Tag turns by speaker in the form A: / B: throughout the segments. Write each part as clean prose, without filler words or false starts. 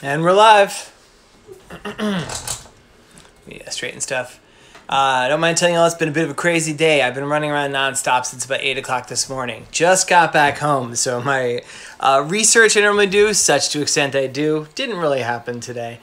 A: And we're live. Yeah, straighten stuff. I don't mind telling you all it's been a bit of a crazy day. I've been running around nonstop since about 8 o'clock this morning. Just got back home, so my research I normally do, such to extent I do, didn't really happen today.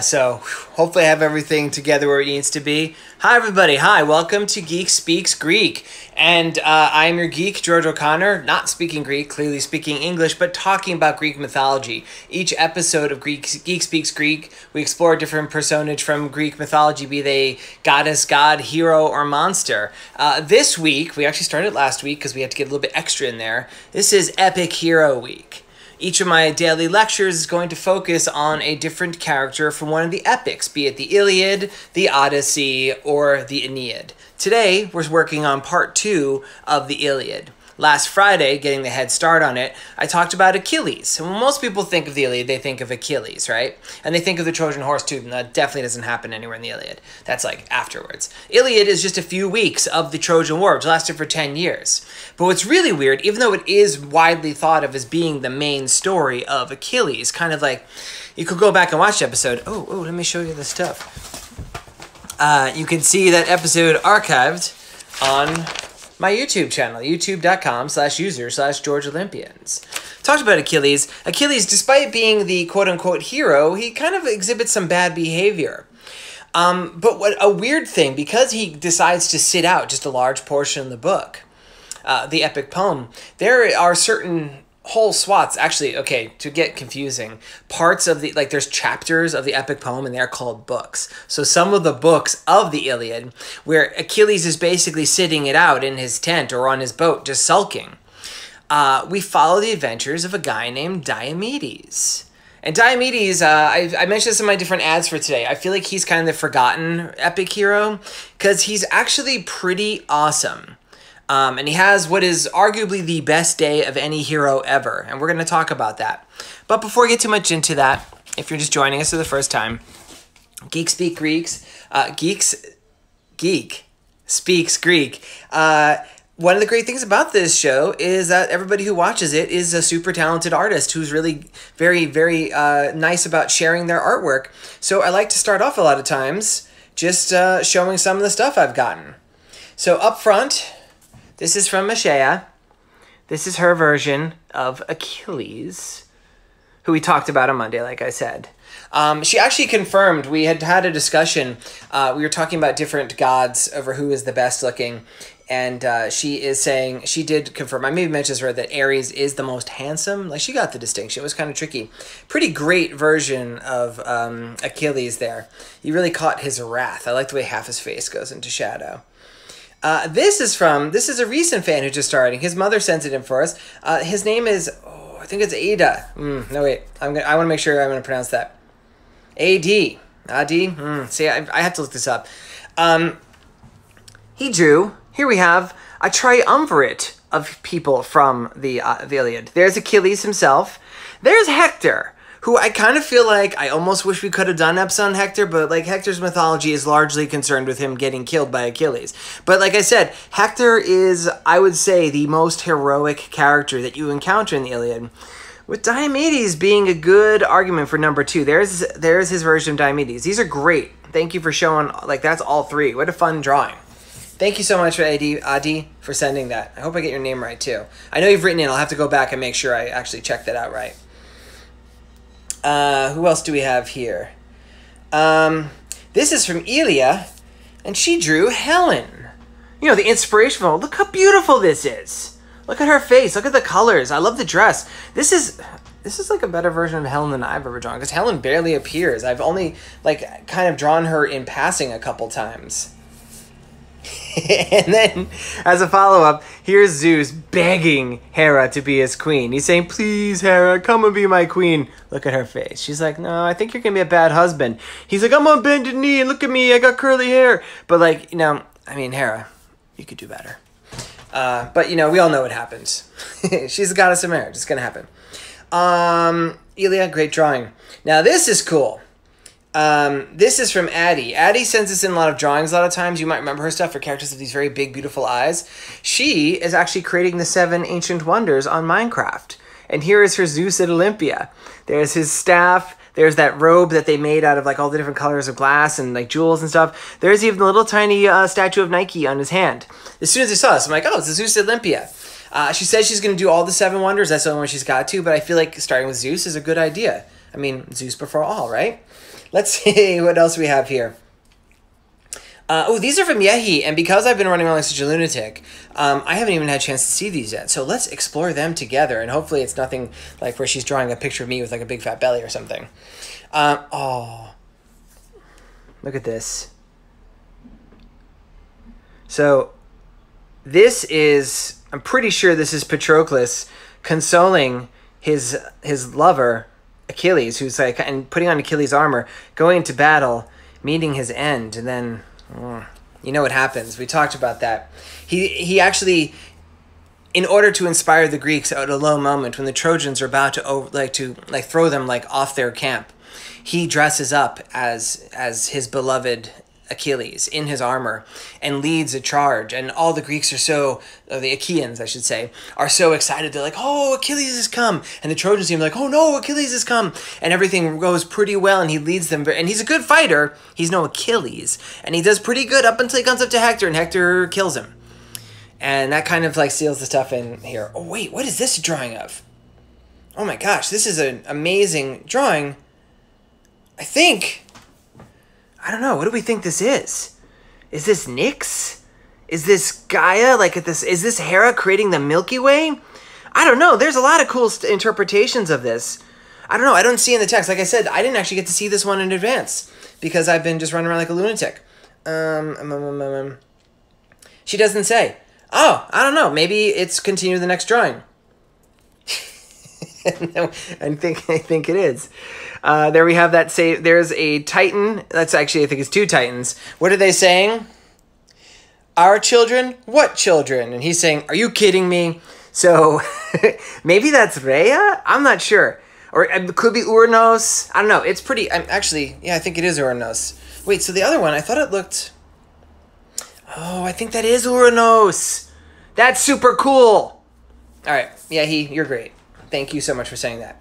A: So hopefully I have everything together where it needs to be. Hi everybody, hi, welcome to Geek Speaks Greek. And I'm your geek, George O'Connor, not speaking Greek, clearly speaking English, but talking about Greek mythology. Each episode of Geek Speaks Greek, we explore a different personage from Greek mythology, be they goddess, god, hero, or monster. This week, we actually started last week because we had to get a little bit extra in there. This is Epic Hero Week. Each of my daily lectures is going to focus on a different character from one of the epics, be it the Iliad, the Odyssey, or the Aeneid. Today, we're working on part 2 of the Iliad. Last Friday, getting the head start on it, I talked about Achilles. And when most people think of the Iliad, they think of Achilles, right? And they think of the Trojan horse too, and that definitely doesn't happen anywhere in the Iliad. That's like afterwards. Iliad is just a few weeks of the Trojan War, which lasted for 10 years. But what's really weird, even though it is widely thought of as being the main story of Achilles, kind of like, you could go back and watch the episode. Oh, let me show you the stuff. You can see that episode archived on my YouTube channel, youtube.com/user/George Olympians. Talked about Achilles. Achilles, despite being the quote-unquote hero, he kind of exhibits some bad behavior. But what a weird thing, because he decides to sit out just a large portion of the book, the epic poem, there are certain whole swaths, actually, okay, to get confusing, parts of the, like there's chapters of the epic poem and they're called books. So some of the books of the Iliad, where Achilles is basically sitting it out in his tent or on his boat, just sulking, we follow the adventures of a guy named Diomedes. And Diomedes, I mentioned this in my different ads for today. I feel like he's kind of the forgotten epic hero because he's actually pretty awesome. And he has what is arguably the best day of any hero ever. And we're going to talk about that. But before we get too much into that, if you're just joining us for the first time, Geek Speaks Greek. One of the great things about this show is that everybody who watches it is a super talented artist who's really very, very nice about sharing their artwork. So I like to start off a lot of times just showing some of the stuff I've gotten. So up front, this is from Mashea. This is her version of Achilles, who we talked about on Monday, like I said. She actually confirmed, we had had a discussion, we were talking about different gods over who is the best looking, and she is saying, she did confirm, I maybe mentioned to her that Ares is the most handsome, like she got the distinction, it was kind of tricky. Pretty great version of Achilles there. He really caught his wrath. I like the way half his face goes into shadow. This is a recent fan who just started. His mother sent it in for us. His name is, I think it's Ada. No, wait. I want to make sure I'm going to pronounce that. A-D. A-D? See, I have to look this up. He drew, here we have a triumvirate of people from the Iliad. There's Achilles himself. There's Hector, who I kind of feel like I almost wish we could have done episode on Hector, but like Hector's mythology is largely concerned with him getting killed by Achilles. But like I said, Hector is, I would say, the most heroic character that you encounter in the Iliad, with Diomedes being a good argument for number 2. There's his version of Diomedes. These are great. Thank you for showing, like that's all 3. What a fun drawing. Thank you so much for Adi for sending that. I hope I get your name right too. I know you've written it. I'll have to go back and make sure I actually check that out right. Who else do we have here? This is from Iliad, and she drew Helen. You know, the inspirational. Look how beautiful this is. Look at her face. Look at the colors. I love the dress. This is like a better version of Helen than I've ever drawn, because Helen barely appears. I've only, like, kind of drawn her in passing a couple times. And then, as a follow-up, here's Zeus begging Hera to be his queen. He's saying, please, Hera, come and be my queen. Look at her face. She's like, no, I think you're going to be a bad husband. He's like, I'm on bended knee, and look at me, I got curly hair. But, like, you know, I mean, Hera, you could do better. But, you know, we all know what happens. She's the goddess of marriage. It's going to happen. Iliad, great drawing. Now, this is cool. This is from Addie. Addie sends us in a lot of drawings a lot of times. You might remember her stuff for characters with these very big, beautiful eyes. She is actually creating the 7 ancient wonders on Minecraft. And here is her Zeus at Olympia. There's his staff. There's that robe that they made out of like all the different colors of glass and like jewels and stuff. There's even the little tiny statue of Nike on his hand. As soon as I saw this, I'm like, oh, it's the Zeus at Olympia. She says she's going to do all the 7 wonders. That's the only one she's got to. But I feel like starting with Zeus is a good idea. I mean, Zeus before all, right? Let's see what else we have here. These are from Yehi, and because I've been running around like such a lunatic, I haven't even had a chance to see these yet. So let's explore them together, and hopefully it's nothing like where she's drawing a picture of me with like a big fat belly or something. Oh, look at this. So this is, I'm pretty sure this is Patroclus consoling his lover, Achilles, who's like, and putting on Achilles' armor, going into battle, meeting his end, and then... you know what happens. We talked about that. He actually, in order to inspire the Greeks at a low moment when the Trojans are about to throw them like off their camp, he dresses up as his beloved Achilles in his armor and leads a charge. And all the Greeks are so, the Achaeans, I should say, are so excited. They're like, oh, Achilles has come. And the Trojans seem like, oh no, Achilles has come. And everything goes pretty well. And he leads them. And he's a good fighter. He's no Achilles. And he does pretty good up until he comes up to Hector and Hector kills him. And that kind of like seals the stuff in here. Oh, wait, what is this a drawing of? Oh my gosh, this is an amazing drawing. I think... I don't know. What do we think this is? Is this Nyx? Is this Gaia? Is this Hera creating the Milky Way? I don't know. There's a lot of cool interpretations of this. I don't know. I don't see in the text. Like I said, I didn't actually get to see this one in advance because I've been just running around like a lunatic. She doesn't say. Oh, I don't know. Maybe it's continue the next drawing. No, I think it is. There we have that. Say there's a Titan. That's actually, I think it's 2 Titans. What are they saying? Our children? What children? And he's saying, are you kidding me? So maybe that's Rhea? I'm not sure. Or it could be Uranos. I don't know. It's pretty. Actually, yeah, I think it is Uranos. Wait, so the other one, I thought it looked... Oh, I think that is Uranos. That's super cool. All right. Yeah, you're great. Thank you so much for saying that.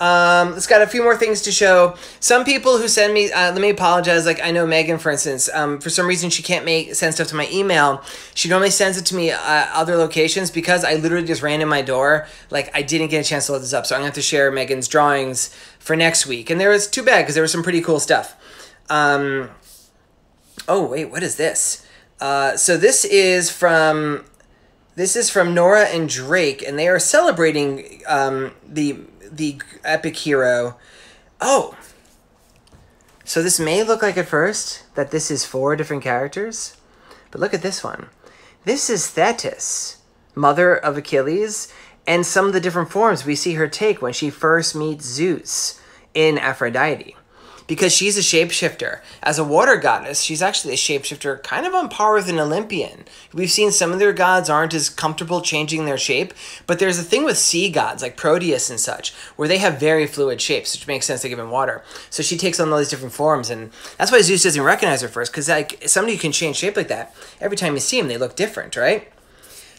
A: Let's got a few more things to show. Some people who send me, let me apologize. Like I know Megan, for instance, for some reason she can't send stuff to my email. She normally sends it to me other locations because I literally just ran in my door. Like I didn't get a chance to load this up, so I'm gonna have to share Megan's drawings for next week. And there was too bad because there was some pretty cool stuff. Oh wait, what is this? So this is from Nora and Drake, and they are celebrating the epic hero. Oh, so this may look like at first that this is 4 different characters, but look at this one. This is Thetis, mother of Achilles, and some of the different forms we see her take when she first meets Zeus in Aphrodite. Because she's a shapeshifter. As a water goddess, she's actually a shapeshifter kind of on par with an Olympian. We've seen some of their gods aren't as comfortable changing their shape, but there's a thing with sea gods, like Proteus and such, where they have very fluid shapes, which makes sense to give them water. So she takes on all these different forms, and that's why Zeus doesn't recognize her first, because like somebody who can change shape like that, every time you see them, they look different, right?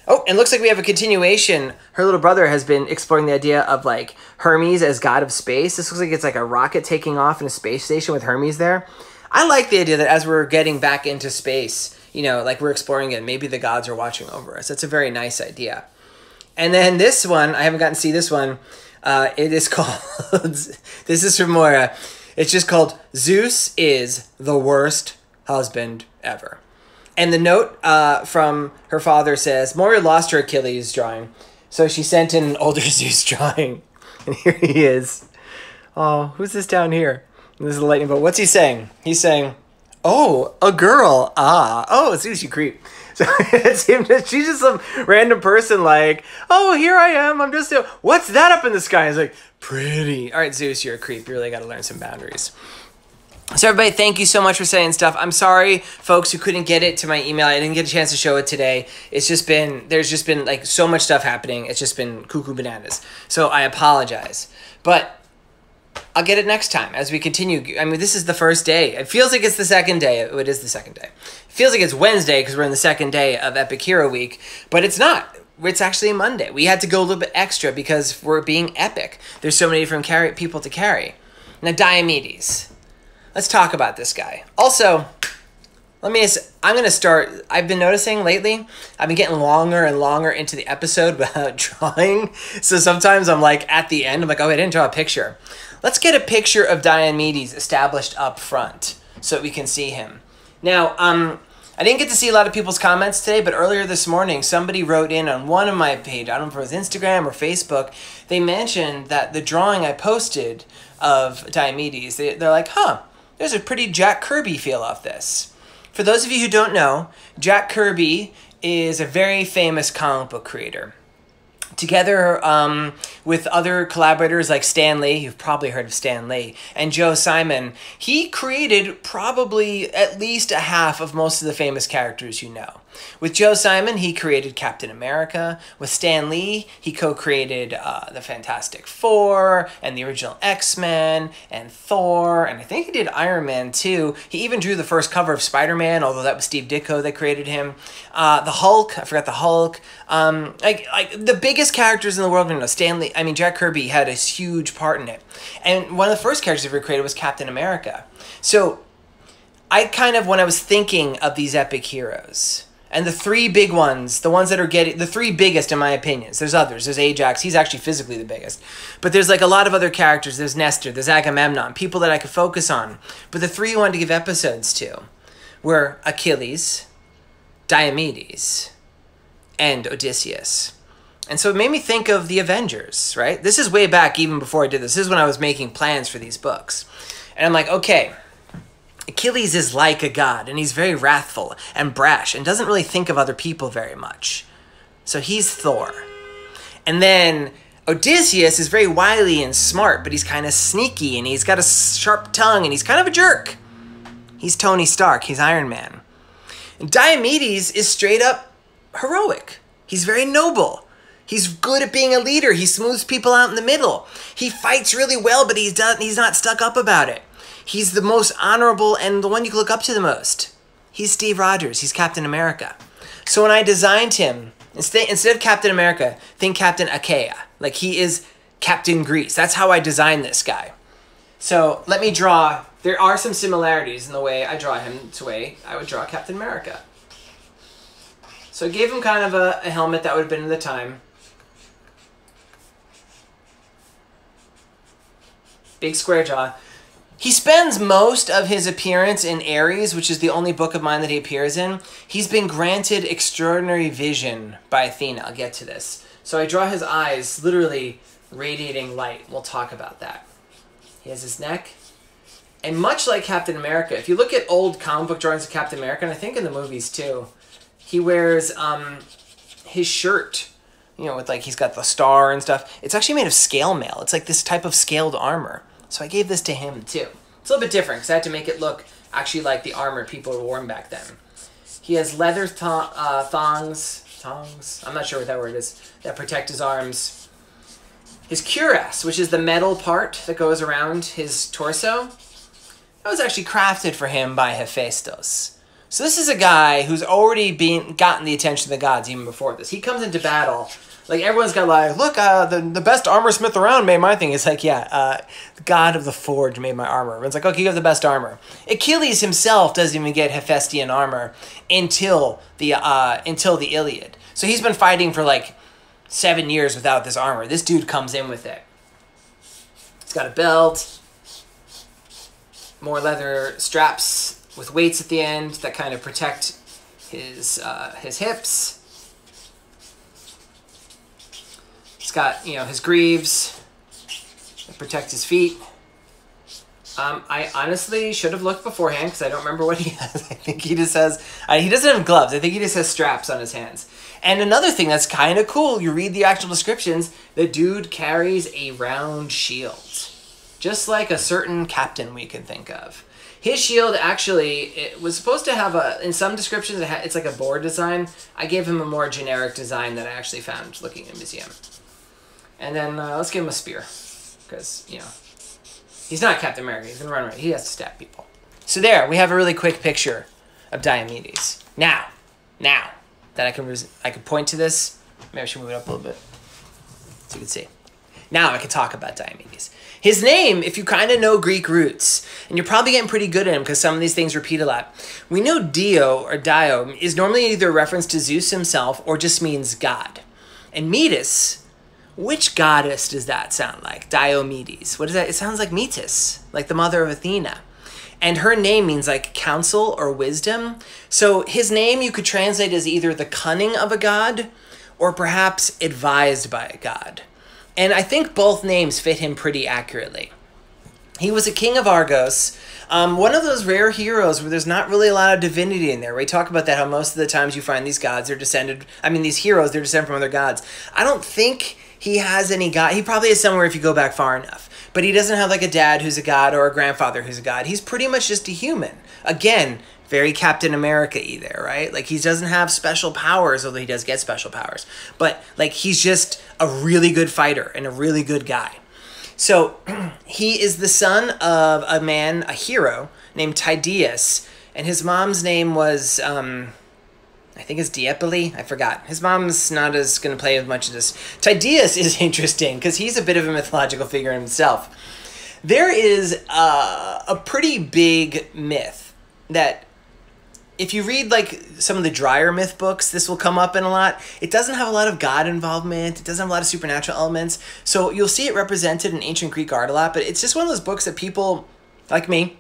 A: Oh, and looks like we have a continuation. Her little brother has been exploring the idea of like Hermes as god of space. This looks like it's like a rocket taking off in a space station with Hermes there. I like the idea that as we're getting back into space, you know, like we're exploring it, maybe the gods are watching over us. That's a very nice idea. And then this one, I haven't gotten to see this one. It is called, this is from Moira. It's just called Zeus is the worst husband ever. And the note from her father says, Moira lost her Achilles drawing, so she sent in an older Zeus drawing. And here he is. Oh, who's this down here? And this is a lightning bolt. What's he saying? He's saying, oh, a girl. Ah. Oh, Zeus, you creep. So it's him. She's just some random person like, oh, here I am. I'm just, what's that up in the sky? He's like, pretty. All right, Zeus, you're a creep. You really got to learn some boundaries. So everybody, thank you so much for saying stuff. I'm sorry, folks, who couldn't get it to my email. I didn't get a chance to show it today. It's just been, there's just been like so much stuff happening. It's just been cuckoo bananas. So I apologize. But I'll get it next time as we continue. I mean, this is the first day. It feels like it's the second day. It is the second day. It feels like it's Wednesday because we're in the second day of Epic Hero Week. But it's not. it's actually Monday. We had to go a little bit extra because we're being epic. There's so many different people to carry. Now, Diomedes. Let's talk about this guy. Also, I'm going to start. I've been noticing lately, I've been getting longer and longer into the episode without drawing. So sometimes I'm like at the end, I'm like, oh, I didn't draw a picture. Let's get a picture of Diomedes established up front so we can see him. Now, I didn't get to see a lot of people's comments today, but earlier this morning, somebody wrote in on one of my pages, I don't know if it was Instagram or Facebook, they mentioned that the drawing I posted of Diomedes, they're like, huh, there's a pretty Jack Kirby feel off this. For those of you who don't know, Jack Kirby is a very famous comic book creator. Together with other collaborators like Stan Lee, you've probably heard of Stan Lee, and Joe Simon, he created probably at least a half of most of the famous characters you know. With Joe Simon, he created Captain America. With Stan Lee, he co-created the Fantastic Four and the original X-Men and Thor, and I think he did Iron Man too. He even drew the first cover of Spider-Man, although that was Steve Ditko that created him. The Hulk, I forgot the Hulk. Like the biggest characters in the world, Jack Kirby had a huge part in it. And one of the first characters he ever created was Captain America. So I kind of, when I was thinking of these epic heroes, and the three big ones, the ones that are getting, the three biggest in my opinions, there's others, there's Ajax, he's actually physically the biggest, but there's like a lot of other characters, there's Nestor, there's Agamemnon, people that I could focus on, but the three I wanted to give episodes to were Achilles, Diomedes, and Odysseus. And so it made me think of the Avengers, right? This is way back even before I did this. This is when I was making plans for these books. And I'm like, okay, Achilles is like a god, and he's very wrathful and brash and doesn't really think of other people very much. So he's Thor. And then Odysseus is very wily and smart, but he's kind of sneaky, and he's got a sharp tongue, and he's kind of a jerk. He's Tony Stark. He's Iron Man. And Diomedes is straight up heroic. He's very noble. He's good at being a leader. He smooths people out in the middle. He fights really well, but he's not stuck up about it. He's the most honorable and the one you can look up to the most. He's Steve Rogers. He's Captain America. So when I designed him, instead of Captain America, think Captain Achaia. Like he is Captain Greece. That's how I designed this guy. So let me draw. There are some similarities in the way I draw him to the way I would draw Captain America. So I gave him kind of a helmet that would have been in the time. Big square jaw. He spends most of his appearance in Ares, which is the only book of mine that he appears in. He's been granted extraordinary vision by Athena. I'll get to this. So I draw his eyes literally radiating light. We'll talk about that. He has his neck. And much like Captain America, if you look at old comic book drawings of Captain America, and I think in the movies too, he wears his shirt, you know, with like he's got the star and stuff. It's actually made of scale mail. It's like this type of scaled armor. So I gave this to him too. It's a little bit different because I had to make it look actually like the armor people were worn back then. He has leather thongs, I'm not sure what that word is, that protect his arms. His cuirass, which is the metal part that goes around his torso, that was actually crafted for him by Hephaestus. So this is a guy who's already gotten the attention of the gods even before this. He comes into battle. Like, everyone's got like, look, the best armor smith around made my thing. It's like, yeah, the god of the forge made my armor. Everyone's like, okay, you have the best armor. Achilles himself doesn't even get Hephaestion armor until the Iliad. So he's been fighting for like 7 years without this armor. This dude comes in with it. He's got a belt, more leather straps with weights at the end that kind of protect his hips. He's got, you know, his greaves that protect his feet. I honestly should have looked beforehand because I don't remember what he has. I think he just has, he doesn't have gloves. I think he just has straps on his hands. And another thing that's kind of cool, you read the actual descriptions, the dude carries a round shield. Just like a certain captain we can think of. His shield actually, it was supposed to have in some descriptions, it's like a board design. I gave him a more generic design that I actually found looking in a museum. And then let's give him a spear. Because, you know, he's not Captain America. He's going to run around. He has to stab people. So there, we have a really quick picture of Diomedes. Now that I can point to this, Maybe I should move it up a little bit so you can see. Now I can talk about Diomedes. His name, if you kind of know Greek roots, and you're probably getting pretty good at him because some of these things repeat a lot. We know Dio or Dio is normally either a reference to Zeus himself or just means God. And Metis, which goddess does that sound like? Diomedes. What is that? It sounds like Metis, like the mother of Athena. And her name means like counsel or wisdom. So his name you could translate as either the cunning of a god or perhaps advised by a god. And I think both names fit him pretty accurately. He was a king of Argos, one of those rare heroes where there's not really a lot of divinity in there. We talk about that, how most of the times you find these gods are descended, these heroes, they're descended from other gods. I don't think he has any god. He probably is somewhere if you go back far enough. But he doesn't have like a dad who's a god or a grandfather who's a god. He's pretty much just a human. Again, very Captain America-y there, right? Like, he doesn't have special powers, although he does get special powers. But, like, he's just a really good fighter and a really good guy. So, he is the son of a man, a hero, named Tydeus. And his mom's name was, I think it's Diepoli. I forgot. His mom's not as going to play as much of this. Tydeus is interesting because he's a bit of a mythological figure himself. There is a pretty big myth that if you read like some of the drier myth books, this will come up in a lot. It doesn't have a lot of God involvement. It doesn't have a lot of supernatural elements. So you'll see it represented in ancient Greek art a lot, but it's just one of those books that people like me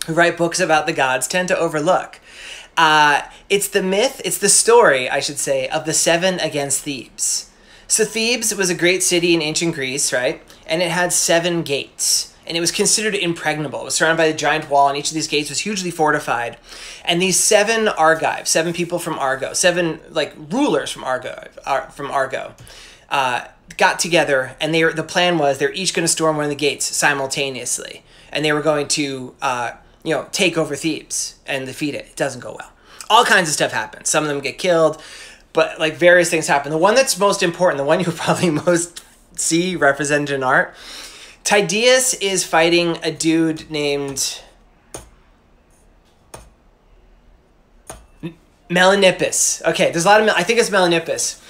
A: who write books about the gods tend to overlook. It's the myth, it's the story, I should say, of the 7 against Thebes. So Thebes was a great city in ancient Greece, right? And it had 7 gates. And it was considered impregnable. It was surrounded by a giant wall, and each of these gates was hugely fortified. And these 7 Argives, 7 people from Argo, 7 like rulers from Argo, got together, and the plan was they're each going to storm one of the gates simultaneously, and they were going to take over Thebes and defeat it. It doesn't go well. All kinds of stuff happens. Some of them get killed, but like various things happen. The one that's most important, the one you probably most see represented in art. Tydeus is fighting a dude named Melanippus. Okay, there's a lot of I think it's Melanippus.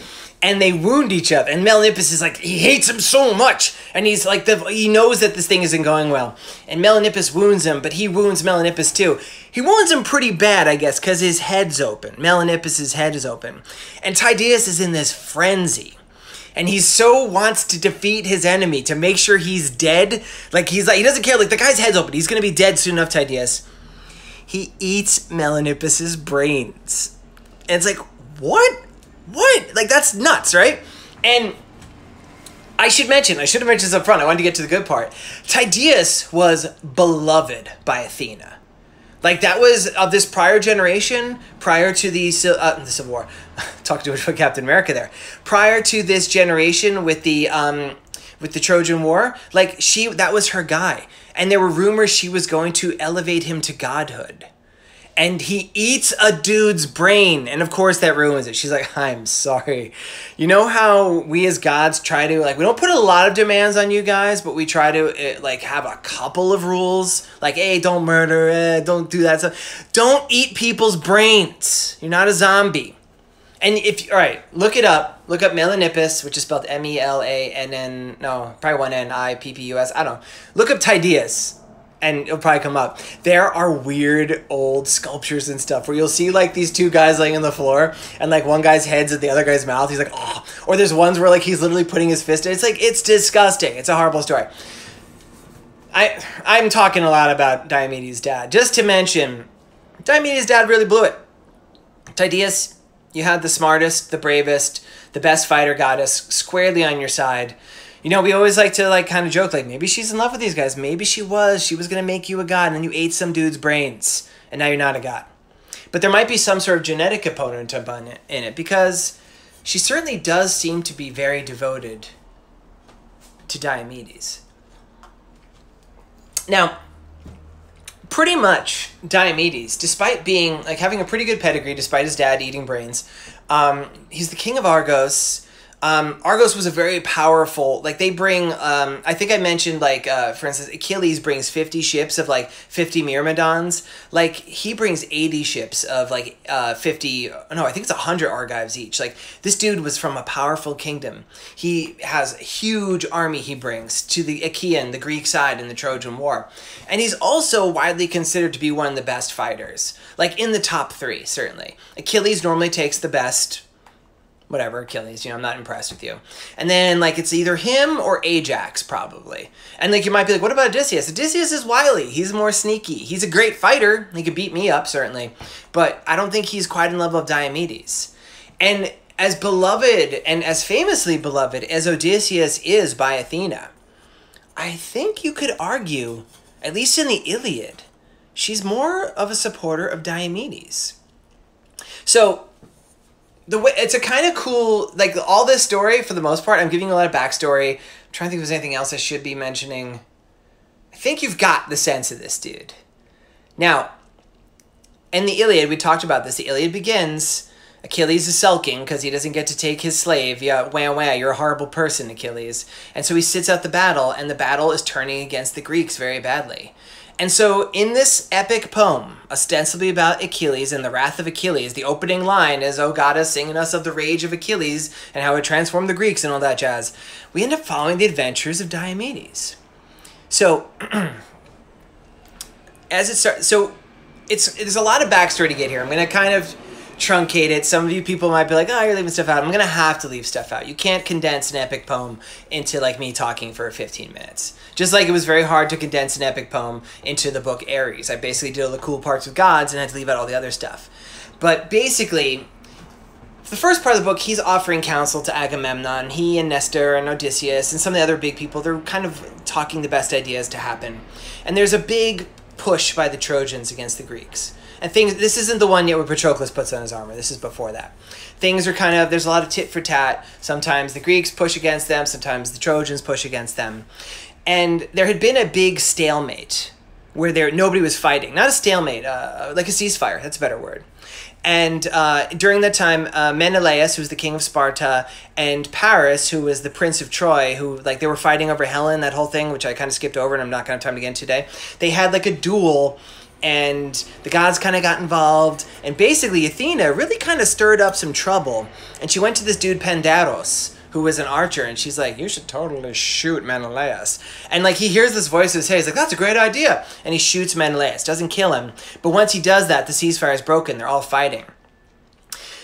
A: And they wound each other. And Melanippus is like, he hates him so much. And he's like, he knows that this thing isn't going well. And Melanippus wounds him, but he wounds Melanippus too. He wounds him pretty bad, I guess, because his head's open. Melanippus' head is open. And Tydeus is in this frenzy. And he so wants to defeat his enemy to make sure he's dead. Like, he doesn't care. Like, the guy's head's open. He's going to be dead soon enough, Tydeus. He eats Melanippus' brains. And it's like, what? What? Like, that's nuts, right? And I should have mentioned this up front. I wanted to get to the good part. Tydeus was beloved by Athena. Like, that was of this prior generation, prior to the Civil War. Talk to Captain America there. Prior to this generation with the Trojan War, like, that was her guy. And there were rumors she was going to elevate him to godhood. And he eats a dude's brain. And of course that ruins it. She's like, I'm sorry. You know how we as gods try to, like, we don't put a lot of demands on you guys, but we try to, like, have a couple of rules. Like, hey, don't murder, don't do that stuff. Don't eat people's brains. You're not a zombie. And all right, look it up. Look up Melanippus, which is spelled M-E-L-A-N-N, no, probably one N-I-P-P-U-S. I don't know. Look up Tydeus. And it'll probably come up. There are weird old sculptures and stuff where you'll see like these 2 guys laying on the floor and like one guy's head's at the other guy's mouth. He's like, oh. Or there's ones where like he's literally putting his fist in. It's like, it's disgusting. It's a horrible story. I'm talking a lot about Diomedes' dad. Just to mention, Diomedes' dad really blew it. Tydeus, you had the smartest, the bravest, the best fighter goddess squarely on your side. You know, we always like to, like, kind of joke, like, maybe she's in love with these guys. Maybe she was going to make you a god, and then you ate some dude's brains, and now you're not a god. But there might be some sort of genetic component in it, because she certainly does seem to be very devoted to Diomedes. Now, pretty much Diomedes, despite being, like, having a pretty good pedigree, despite his dad eating brains, he's the king of Argos. Argos was a very powerful, like they bring, I think I mentioned like, for instance, Achilles brings 50 ships of like 50 Myrmidons. Like he brings 80 ships of like 50, no, I think it's 100 Argives each. Like this dude was from a powerful kingdom. He has a huge army he brings to the Achaean, the Greek side in the Trojan War. And he's also widely considered to be one of the best fighters. Like in the top 3, certainly. Achilles normally takes the best, whatever, Achilles, you know, I'm not impressed with you. And then, like, it's either him or Ajax, probably. And, like, you might be like, what about Odysseus? Odysseus is wily. He's more sneaky. He's a great fighter. He could beat me up, certainly. But I don't think he's quite in level of Diomedes. And as beloved and as famously beloved as Odysseus is by Athena, I think you could argue, at least in the Iliad, she's more of a supporter of Diomedes. So the way it's a kind of cool, like all this story for the most part, I'm giving you a lot of backstory. I'm trying to think if there's anything else I should be mentioning. I think you've got the sense of this dude. Now, in the Iliad, we talked about this. The Iliad begins, Achilles is sulking because he doesn't get to take his slave. Yeah, wah, you're a horrible person, Achilles. And so he sits out the battle, and the battle is turning against the Greeks very badly. And so in this epic poem, ostensibly about Achilles and the wrath of Achilles, the opening line is, "O goddess, singing us of the rage of Achilles and how it transformed the Greeks," and all that jazz. We end up following the adventures of Diomedes. So, as it starts, so there's a lot of backstory to get here. I'm going to kind of truncate it. Some of you people might be like, oh, you're leaving stuff out. I'm going to have to leave stuff out. You can't condense an epic poem into like me talking for 15 minutes. Just like it was very hard to condense an epic poem into the book Ares. I basically did all the cool parts with gods and had to leave out all the other stuff. But basically, the first part of the book, he's offering counsel to Agamemnon. He and Nestor and Odysseus and some of the other big people, they're kind of talking the best ideas to happen. And there's a big push by the Trojans against the Greeks. And this isn't the one yet where Patroclus puts on his armor. This is before that. Things are kind of, there's a lot of tit for tat. Sometimes the Greeks push against them. Sometimes the Trojans push against them. And there had been a big stalemate where nobody was fighting. Not a stalemate, like a ceasefire. That's a better word. And during that time, Menelaus, who was the king of Sparta, and Paris, who was the prince of Troy, who, like, they were fighting over Helen, that whole thing, which I kind of skipped over and I'm not going to have time to get into today. They had, like, a duel, and the gods kind of got involved. And basically, Athena really kind of stirred up some trouble. And she went to this dude, Pandaros, who was an archer, and she's like, you should totally shoot Menelaus. And like he hears this voice in his head, he's like, that's a great idea. And he shoots Menelaus, doesn't kill him. But once he does that, the ceasefire is broken. They're all fighting.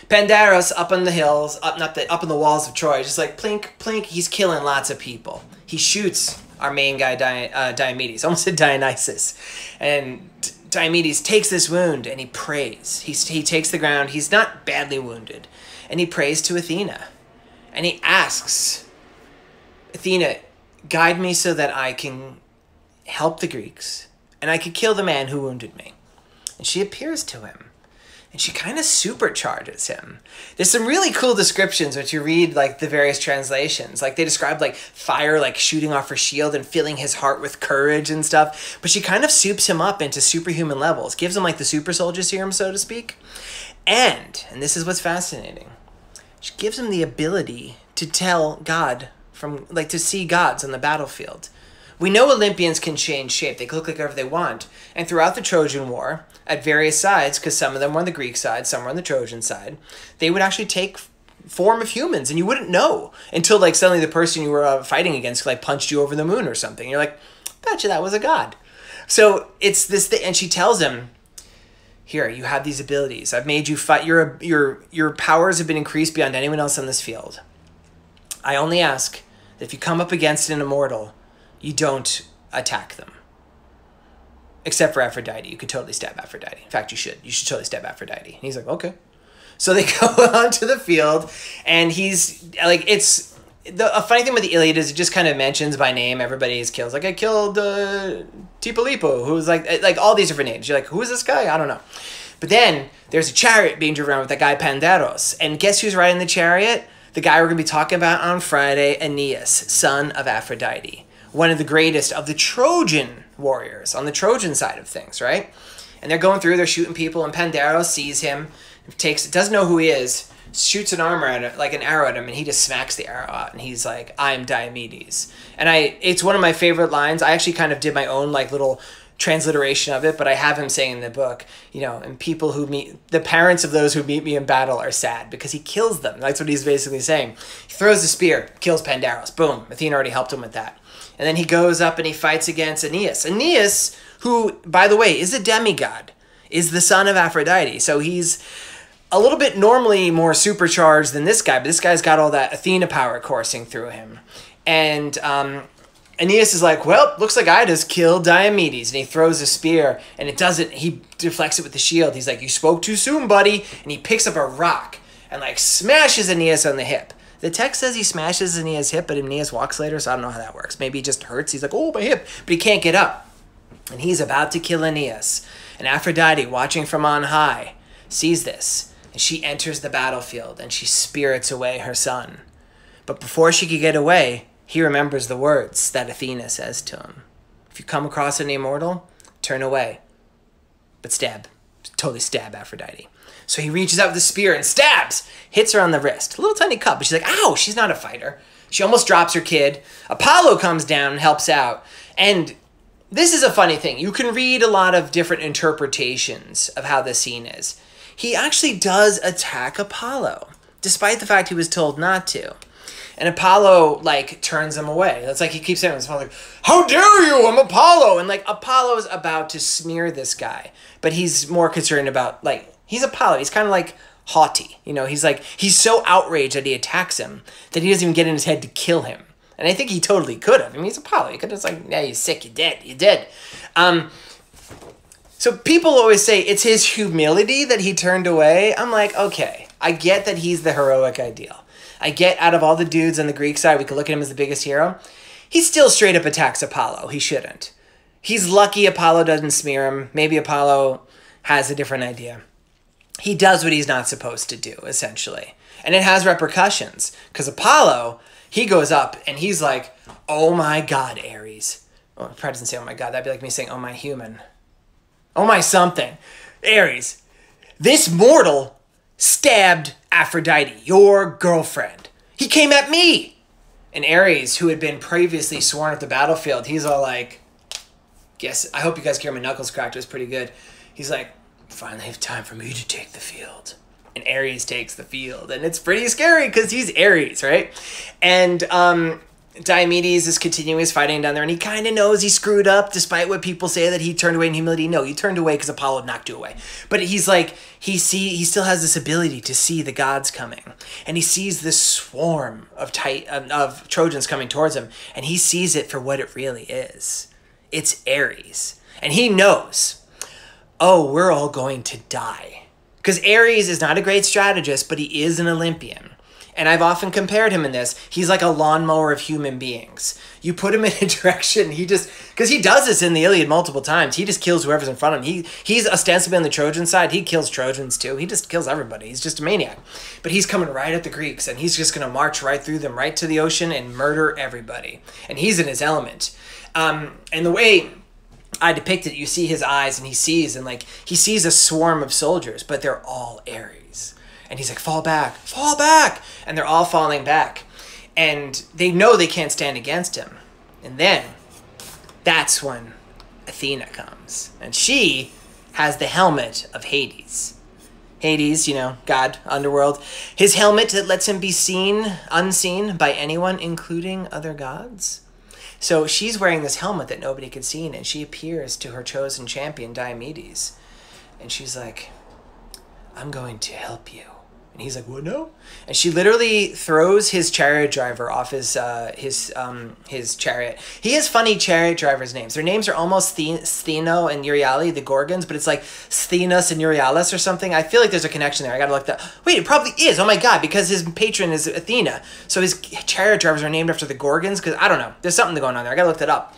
A: Pandaros up on the hills, up on the walls of Troy, just like plink, plink, he's killing lots of people. He shoots our main guy, Diomedes. Almost said Dionysus. And Diomedes takes this wound and he prays. He takes the ground. He's not badly wounded. And he prays to Athena. And he asks, Athena, guide me so that I can help the Greeks and I could kill the man who wounded me. And she appears to him. And she kind of supercharges him. There's some really cool descriptions when you read like the various translations. Like they describe like fire like shooting off her shield and filling his heart with courage and stuff. But she kind of soups him up into superhuman levels. Gives him like the super soldier serum, so to speak. And this is what's fascinating, she gives him the ability to tell God to see gods on the battlefield. We know Olympians can change shape. They can look like whatever they want. And throughout the Trojan War, at various sides, because some of them were on the Greek side, some were on the Trojan side, they would actually take form of humans, and you wouldn't know until like suddenly the person you were fighting against like punched you over the moon or something. And you're like, betcha that was a god. So it's this thing, and she tells him, here, you have these abilities. I've made you fight. Your powers have been increased beyond anyone else on this field. I only ask that if you come up against an immortal, you don't attack them. Except for Aphrodite. You could totally stab Aphrodite. In fact, you should. You should totally stab Aphrodite. And he's like, okay. So they go onto the field, and he's like, a funny thing with the Iliad is it just kind of mentions by name everybody he's killed. Like, I killed Tipalipo, who's like all these different names. You're like, who is this guy? I don't know. But then there's a chariot being driven around with that guy Pandaros. And guess who's riding the chariot? The guy we're going to be talking about on Friday, Aeneas, son of Aphrodite. One of the greatest of the Trojan warriors on the Trojan side of things, right? And they're going through, they're shooting people, and Pandaros sees him, doesn't know who he is, shoots an arrow at him, like an arrow at him, and he just smacks the arrow out, and he's like, "I'm Diomedes." And it's one of my favorite lines. I actually kind of did my own like little transliteration of it, but I have him saying in the book, and the parents of those who meet me in battle are sad, because he kills them. That's what he's basically saying. He throws the spear, kills Pandaros. Boom. Athena already helped him with that. And then he goes up and he fights against Aeneas. Aeneas, who, by the way, is a demigod, is the son of Aphrodite. So he's a little bit normally more supercharged than this guy, but this guy's got all that Athena power coursing through him. And Aeneas is like, well, looks like I just killed Diomedes. And he throws a spear, and it doesn't. He deflects it with the shield. He's like, you spoke too soon, buddy. And he picks up a rock and like smashes Aeneas on the hip. The text says he smashes Aeneas' hip, but Aeneas walks later, so I don't know how that works. Maybe it just hurts. He's like, oh, my hip. But he can't get up. And he's about to kill Aeneas. And Aphrodite, watching from on high, sees this. And she enters the battlefield, and she spirits away her son. But before she could get away, he remembers the words that Athena says to him. If you come across an immortal, turn away. But stab. Totally stab Aphrodite. So he reaches out with the spear and stabs. Hits her on the wrist. A little tiny cut, but she's like, ow, she's not a fighter. She almost drops her kid. Apollo comes down and helps out. And this is a funny thing. You can read a lot of different interpretations of how the scene is. He actually does attack Apollo, despite the fact he was told not to. And Apollo, like, turns him away. That's like, he keeps saying, like, how dare you, I'm Apollo! And, like, Apollo's about to smear this guy. But he's more concerned about, like, he's Apollo. He's kind of, like, haughty. He's like, he's so outraged that he attacks him that he doesn't even get in his head to kill him. And I think he totally could have. I mean, he's Apollo. He could have just, like, yeah, you're sick, you're dead, you're dead. So people always say it's his humility that he turned away. I'm like, okay, I get that he's the heroic ideal. I get out of all the dudes on the Greek side, we could look at him as the biggest hero. He still straight up attacks Apollo. He shouldn't. He's lucky Apollo doesn't smear him. Maybe Apollo has a different idea. He does what he's not supposed to do, essentially. And it has repercussions. Because Apollo, he goes up and he's like, oh my God, Ares. Oh, I probably doesn't say oh my God. That'd be like me saying, oh my human. Oh my something. Ares, this mortal stabbed Aphrodite, your girlfriend. He came at me. And Ares, who had been previously sworn at the battlefield, he's all like, I hope you guys can hear my knuckles cracked. It was pretty good. He's like, finally have time for me to take the field. And Ares takes the field. And it's pretty scary because he's Ares, right? And Diomedes is continuing his fighting down there, and he kind of knows he screwed up, despite what people say that he turned away in humility. No, he turned away because Apollo knocked you away. But he's like, he still has this ability to see the gods coming, and he sees this swarm of Trojans coming towards him, and he sees it for what it really is. It's Ares, and he knows, oh, we're all going to die, because Ares is not a great strategist, but he is an Olympian. And I've often compared him in this. He's like a lawnmower of human beings. You put him in a direction, because he does this in the Iliad multiple times. He just kills whoever's in front of him. He's ostensibly on the Trojan side. He kills Trojans too. He just kills everybody. He's just a maniac. But he's coming right at the Greeks, and he's just going to march right through them, right to the ocean, and murder everybody. And he's in his element. And the way I depict it, you see his eyes, and he sees a swarm of soldiers, but they're all Ares. And he's like, fall back, and they're all falling back. And they know they can't stand against him. And then, that's when Athena comes. And she has the helmet of Hades. Hades, god, underworld. His helmet that lets him be unseen by anyone, including other gods. So she's wearing this helmet that nobody could see, and she appears to her chosen champion, Diomedes. And she's like, I'm going to help you. And he's like, what, no? And she literally throws his chariot driver off his chariot. He has funny chariot drivers' names. Their names are almost Stheno and Euryale, the Gorgons, but it's like Sthenos and Euryalus or something. I feel like there's a connection there. I gotta look that. Wait, it probably is. Oh my God, because his patron is Athena. So his chariot drivers are named after the Gorgons, because I don't know. There's something going on there. I gotta look that up.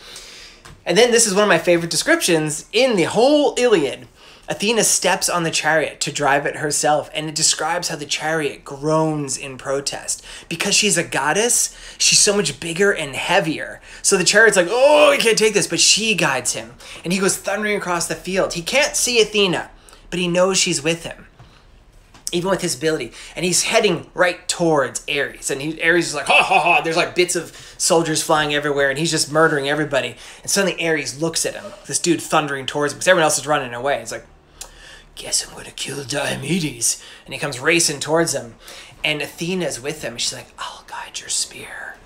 A: And then this is one of my favorite descriptions in the whole Iliad. Athena steps on the chariot to drive it herself, and it describes how the chariot groans in protest. Because she's a goddess, she's so much bigger and heavier. So the chariot's like, oh, I can't take this, but she guides him. And he goes thundering across the field. He can't see Athena, but he knows she's with him. even with his ability. And he's heading right towards Ares. And Ares is like, ha, ha, ha. There's like bits of soldiers flying everywhere, and he's just murdering everybody. And suddenly Ares looks at him, this dude thundering towards him, because everyone else is running away. He's like, guess I'm going to kill Diomedes. And he comes racing towards him. And Athena's with him. She's like, I'll guide your spear.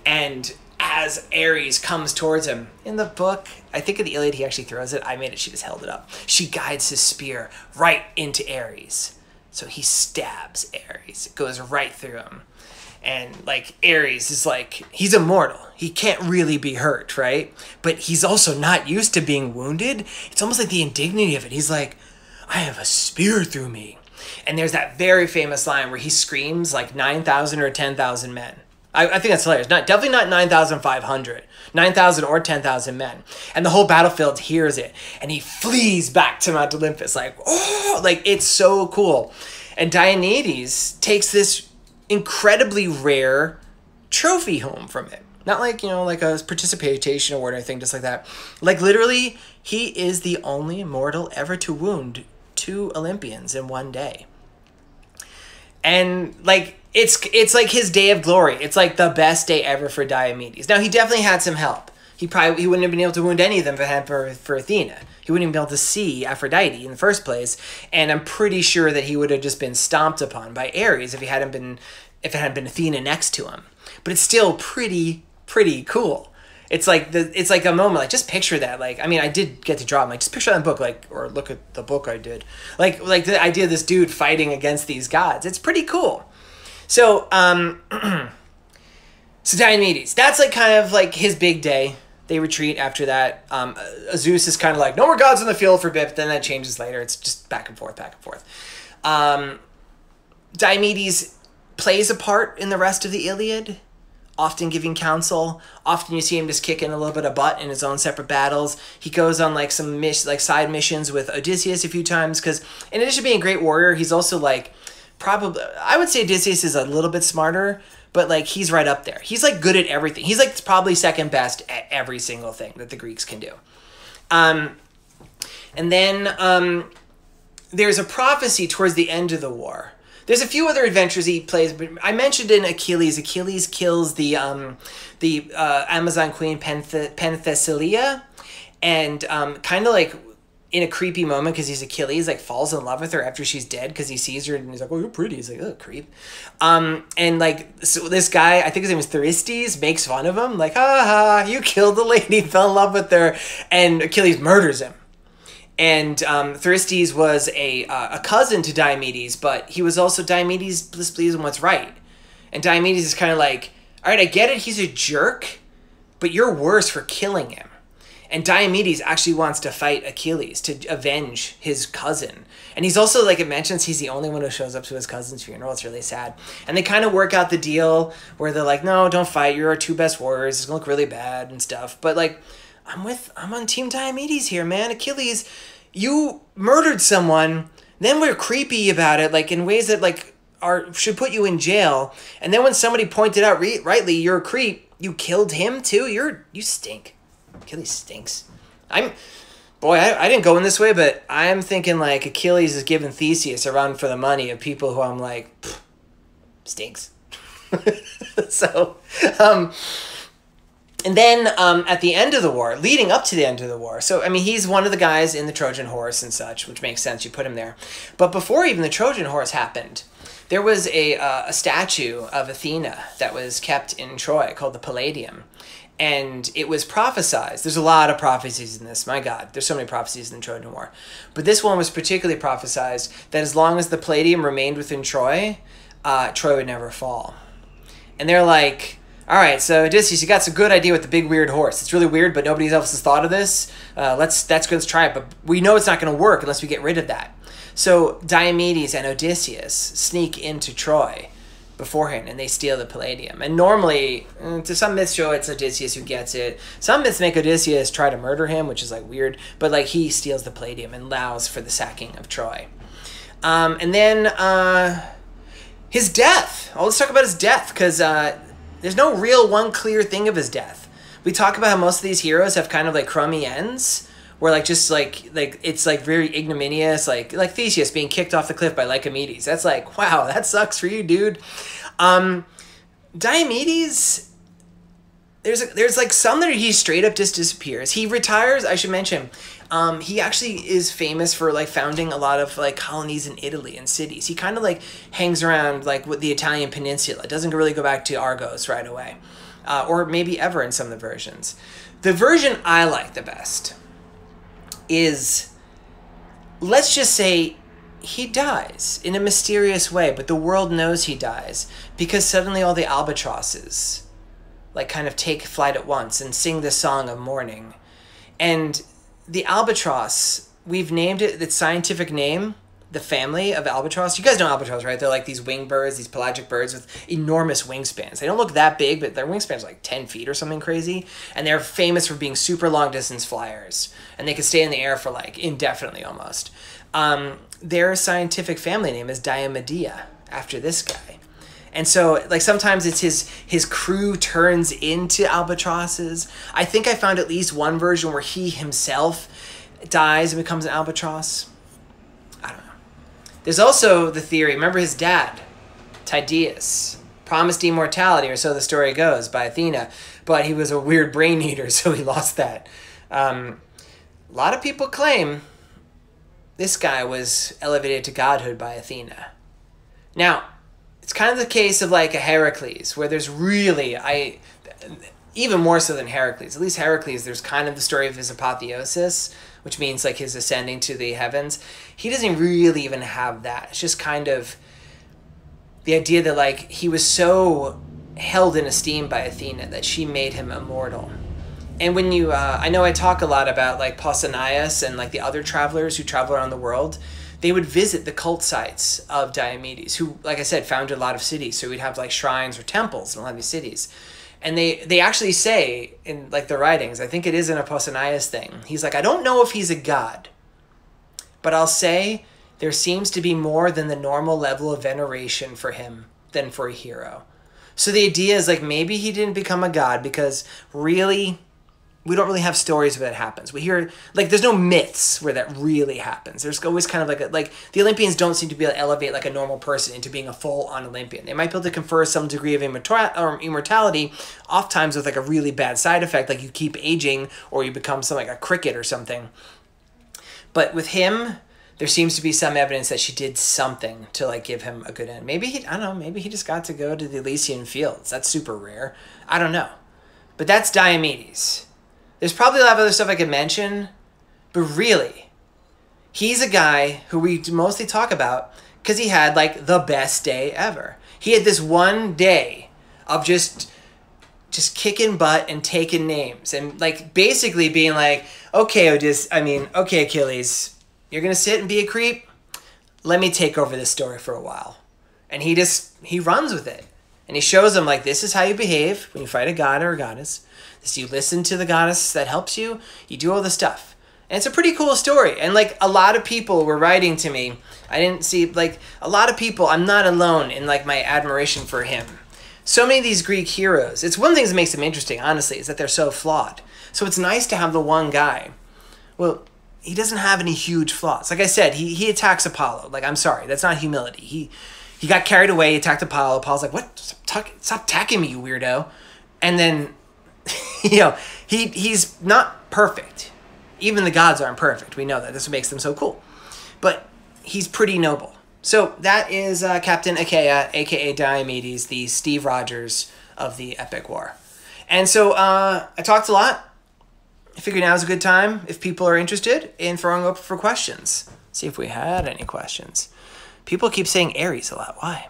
A: And as Ares comes towards him, in the book, I think in the Iliad he actually throws it. I made it, she just held it up. She guides his spear right into Ares. So he stabs Ares. It goes right through him. And like Ares is like, he's immortal. He can't really be hurt, right? But he's also not used to being wounded. It's almost like the indignity of it. He's like, I have a spear through me. And there's that very famous line where he screams like 9,000 or 10,000 men. I think that's hilarious. Definitely not 9,500. 9,000 or 10,000 men. And the whole battlefield hears it. And he flees back to Mount Olympus like, oh, like it's so cool. And Diomedes takes this incredibly rare trophy home from it. Not like, you know, like a participation award or anything, just like that. Like literally, he is the only immortal ever to wound 2 Olympians in one day. And like, it's like his day of glory. It's like the best day ever for Diomedes. Now, he definitely had some help. He wouldn't have been able to wound any of them for Athena. He wouldn't even be able to see Aphrodite in the first place. And I'm pretty sure that he would have just been stomped upon by Ares if it hadn't been Athena next to him. But it's still pretty cool. It's like a moment, like just picture that. Like, I mean, I did get to draw it. Like, just picture that book, like, or look at the book I did. Like the idea of this dude fighting against these gods. It's pretty cool. So, so Diomedes, that's like kind of like his big day. They retreat after that. Zeus is kind of like, no more gods in the field for a bit, but then that changes later. It's just back and forth, back and forth. Diomedes plays a part in the rest of the Iliad, often giving counsel. Often you see him just kicking a little bit of butt in his own separate battles. He goes on like some side missions with Odysseus a few times, because in addition to being a great warrior, he's also like, probably, I would say Odysseus is a little bit smarter, but like he's right up there. He's like good at everything. He's like probably second best at every single thing that the Greeks can do. And then there's a prophecy towards the end of the war. There's a few other adventures he plays, but I mentioned in Achilles. Achilles kills the Amazon queen Penthesilea, and kind of like in a creepy moment, because he's Achilles, like falls in love with her after she's dead, because he sees her and he's like, oh, you're pretty. He's like, oh, creep. And like, so this guy, I think his name is Thyestes, makes fun of him, like, ha ha, you killed the lady, fell in love with her, and Achilles murders him. And Thyestes was a cousin to Diomedes, but he was also Diomedes believes in what's right. And Diomedes is kind of like, all right, I get it, he's a jerk, but you're worse for killing him. And Diomedes actually wants to fight Achilles to avenge his cousin. And he's also, like it mentions, he's the only one who shows up to his cousin's funeral. It's really sad. And they kind of work out the deal where they're like, no, don't fight. You're our 2 best warriors. It's going to look really bad and stuff. But, like, I'm on Team Diomedes here, man. Achilles, you murdered someone. Then we're creepy about it, like, in ways that, like, should put you in jail. And then when somebody pointed out rightly, you're a creep, you killed him too? You stink. Achilles stinks. I didn't go in this way, but I'm thinking like Achilles is giving Theseus a run for the money of people who I'm like, stinks. So, and then at the end of the war, leading up to the end of the war, so I mean, he's one of the guys in the Trojan horse and such, which makes sense. You put him there. But before even the Trojan horse happened, there was a statue of Athena that was kept in Troy called the Palladium. And it was prophesized. There's a lot of prophecies in this. My God, there's so many prophecies in the Trojan War. But this one was particularly prophesized that as long as the Palladium remained within Troy, Troy would never fall. And they're like, all right, so Odysseus, you got some good idea with the big weird horse. It's really weird, but nobody else has thought of this. Let's try it. But we know it's not going to work unless we get rid of that. So Diomedes and Odysseus sneak into Troy beforehand, and they steal the Palladium. And normally, to some myths show it's Odysseus who gets it. Some myths make Odysseus try to murder him, which is like weird, but like he steals the Palladium and allows for the sacking of Troy. And then his death. Oh, let's talk about his death, because there's no real one clear thing of his death. We talk about how most of these heroes have kind of like crummy ends. where like just like it's like very ignominious, like Theseus being kicked off the cliff by Lycomedes. That's like, wow, that sucks for you, dude. Diomedes, there's like some that he straight up just disappears. He retires, I should mention. He actually is famous for like founding a lot of like colonies in Italy and cities. He kind of like hangs around like with the Italian peninsula. Doesn't really go back to Argos right away, or maybe ever in some of the versions. The version I like the best is, let's just say, he dies in a mysterious way, but the world knows he dies because suddenly all the albatrosses like kind of take flight at once and sing the song of mourning. And the albatross, we've named it its scientific name, the family of albatross. You guys know albatross, right? They're like these wing birds, these pelagic birds with enormous wingspans. They don't look that big, but their wingspan's like 10 feet or something crazy. And they're famous for being super long distance flyers. And they can stay in the air for like indefinitely almost. Their scientific family name is Diomedes, after this guy. And so, like, sometimes it's his crew turns into albatrosses. I think I found at least one version where he himself dies and becomes an albatross. I don't know. There's also the theory, remember his dad, Tydeus, promised immortality, or so the story goes, by Athena, but he was a weird brain eater, so he lost that. A lot of people claim this guy was elevated to godhood by Athena. Now, it's kind of the case of like a Heracles, where there's really, even more so than Heracles, at least Heracles, there's kind of the story of his apotheosis, which means like his ascending to the heavens. He doesn't really even have that. It's just kind of the idea that like he was so held in esteem by Athena that she made him immortal. And when you, I know I talk a lot about like Pausanias and like the other travelers who travel around the world. They would visit the cult sites of Diomedes, who, like I said, founded a lot of cities. So we'd have like shrines or temples in a lot of these cities. And they actually say in like the writings, I think it is in a Pausanias thing, he's like, I don't know if he's a god, but I'll say there seems to be more than the normal level of veneration for him than for a hero. So the idea is like maybe he didn't become a god because really we don't really have stories where that happens. We hear, like, there's no myths where that really happens. There's always kind of like the Olympians don't seem to be able to elevate like a normal person into being a full-on Olympian. They might be able to confer some degree of immortality, oftentimes with like a really bad side effect, like you keep aging or you become something like a cricket or something. But with him, there seems to be some evidence that she did something to like give him a good end. Maybe he, I don't know, maybe he just got to go to the Elysian Fields. That's super rare. I don't know. But that's Diomedes. There's probably a lot of other stuff I could mention, but really, he's a guy who we mostly talk about because he had like the best day ever. He had this one day of just kicking butt and taking names and like basically being like, okay, okay, Achilles, you're going to sit and be a creep? Let me take over this story for a while. And he runs with it. And he shows them like, this is how you behave when you fight a god or a goddess. So you listen to the goddess that helps you. You do all the stuff. And it's a pretty cool story. And like a lot of people were writing to me. I didn't see like a lot of people. I'm not alone in like my admiration for him. So many of these Greek heroes. It's one of the things that makes them interesting, honestly, is that they're so flawed. So it's nice to have the one guy. Well, he doesn't have any huge flaws. Like I said, he attacks Apollo. Like, I'm sorry. That's not humility. He got carried away. He attacked Apollo. Apollo's like, what? Stop attacking me, you weirdo. And then, you know, he's not perfect. Even the gods aren't perfect. We know that. That's what makes them so cool. But he's pretty noble. So that is Captain Achaia, a.k.a. Diomedes, the Steve Rogers of the Epic War. And so I talked a lot. I figured now is a good time, if people are interested, in throwing up for questions. See if we had any questions. People keep saying Ares a lot. Why?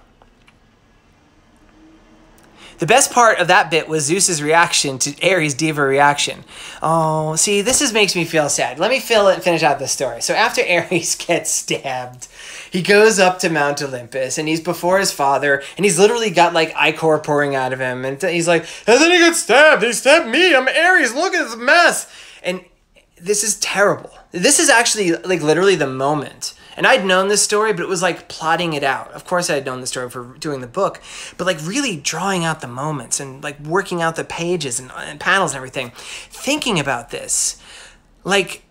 A: The best part of that bit was Zeus's reaction to Ares' diva reaction. Oh, see, makes me feel sad. Let me finish out the story. So after Ares gets stabbed, he goes up to Mount Olympus, and he's before his father, and he's literally got, like, ichor pouring out of him, and he's like, and then he gets stabbed. He stabbed me. I'm Ares. Look at this mess. And this is terrible. This is actually, like, literally the moment. And I'd known this story, but it was like plotting it out. Of course, I had known the story for doing the book, but like really drawing out the moments and like working out the pages and panels and everything, thinking about this. Like,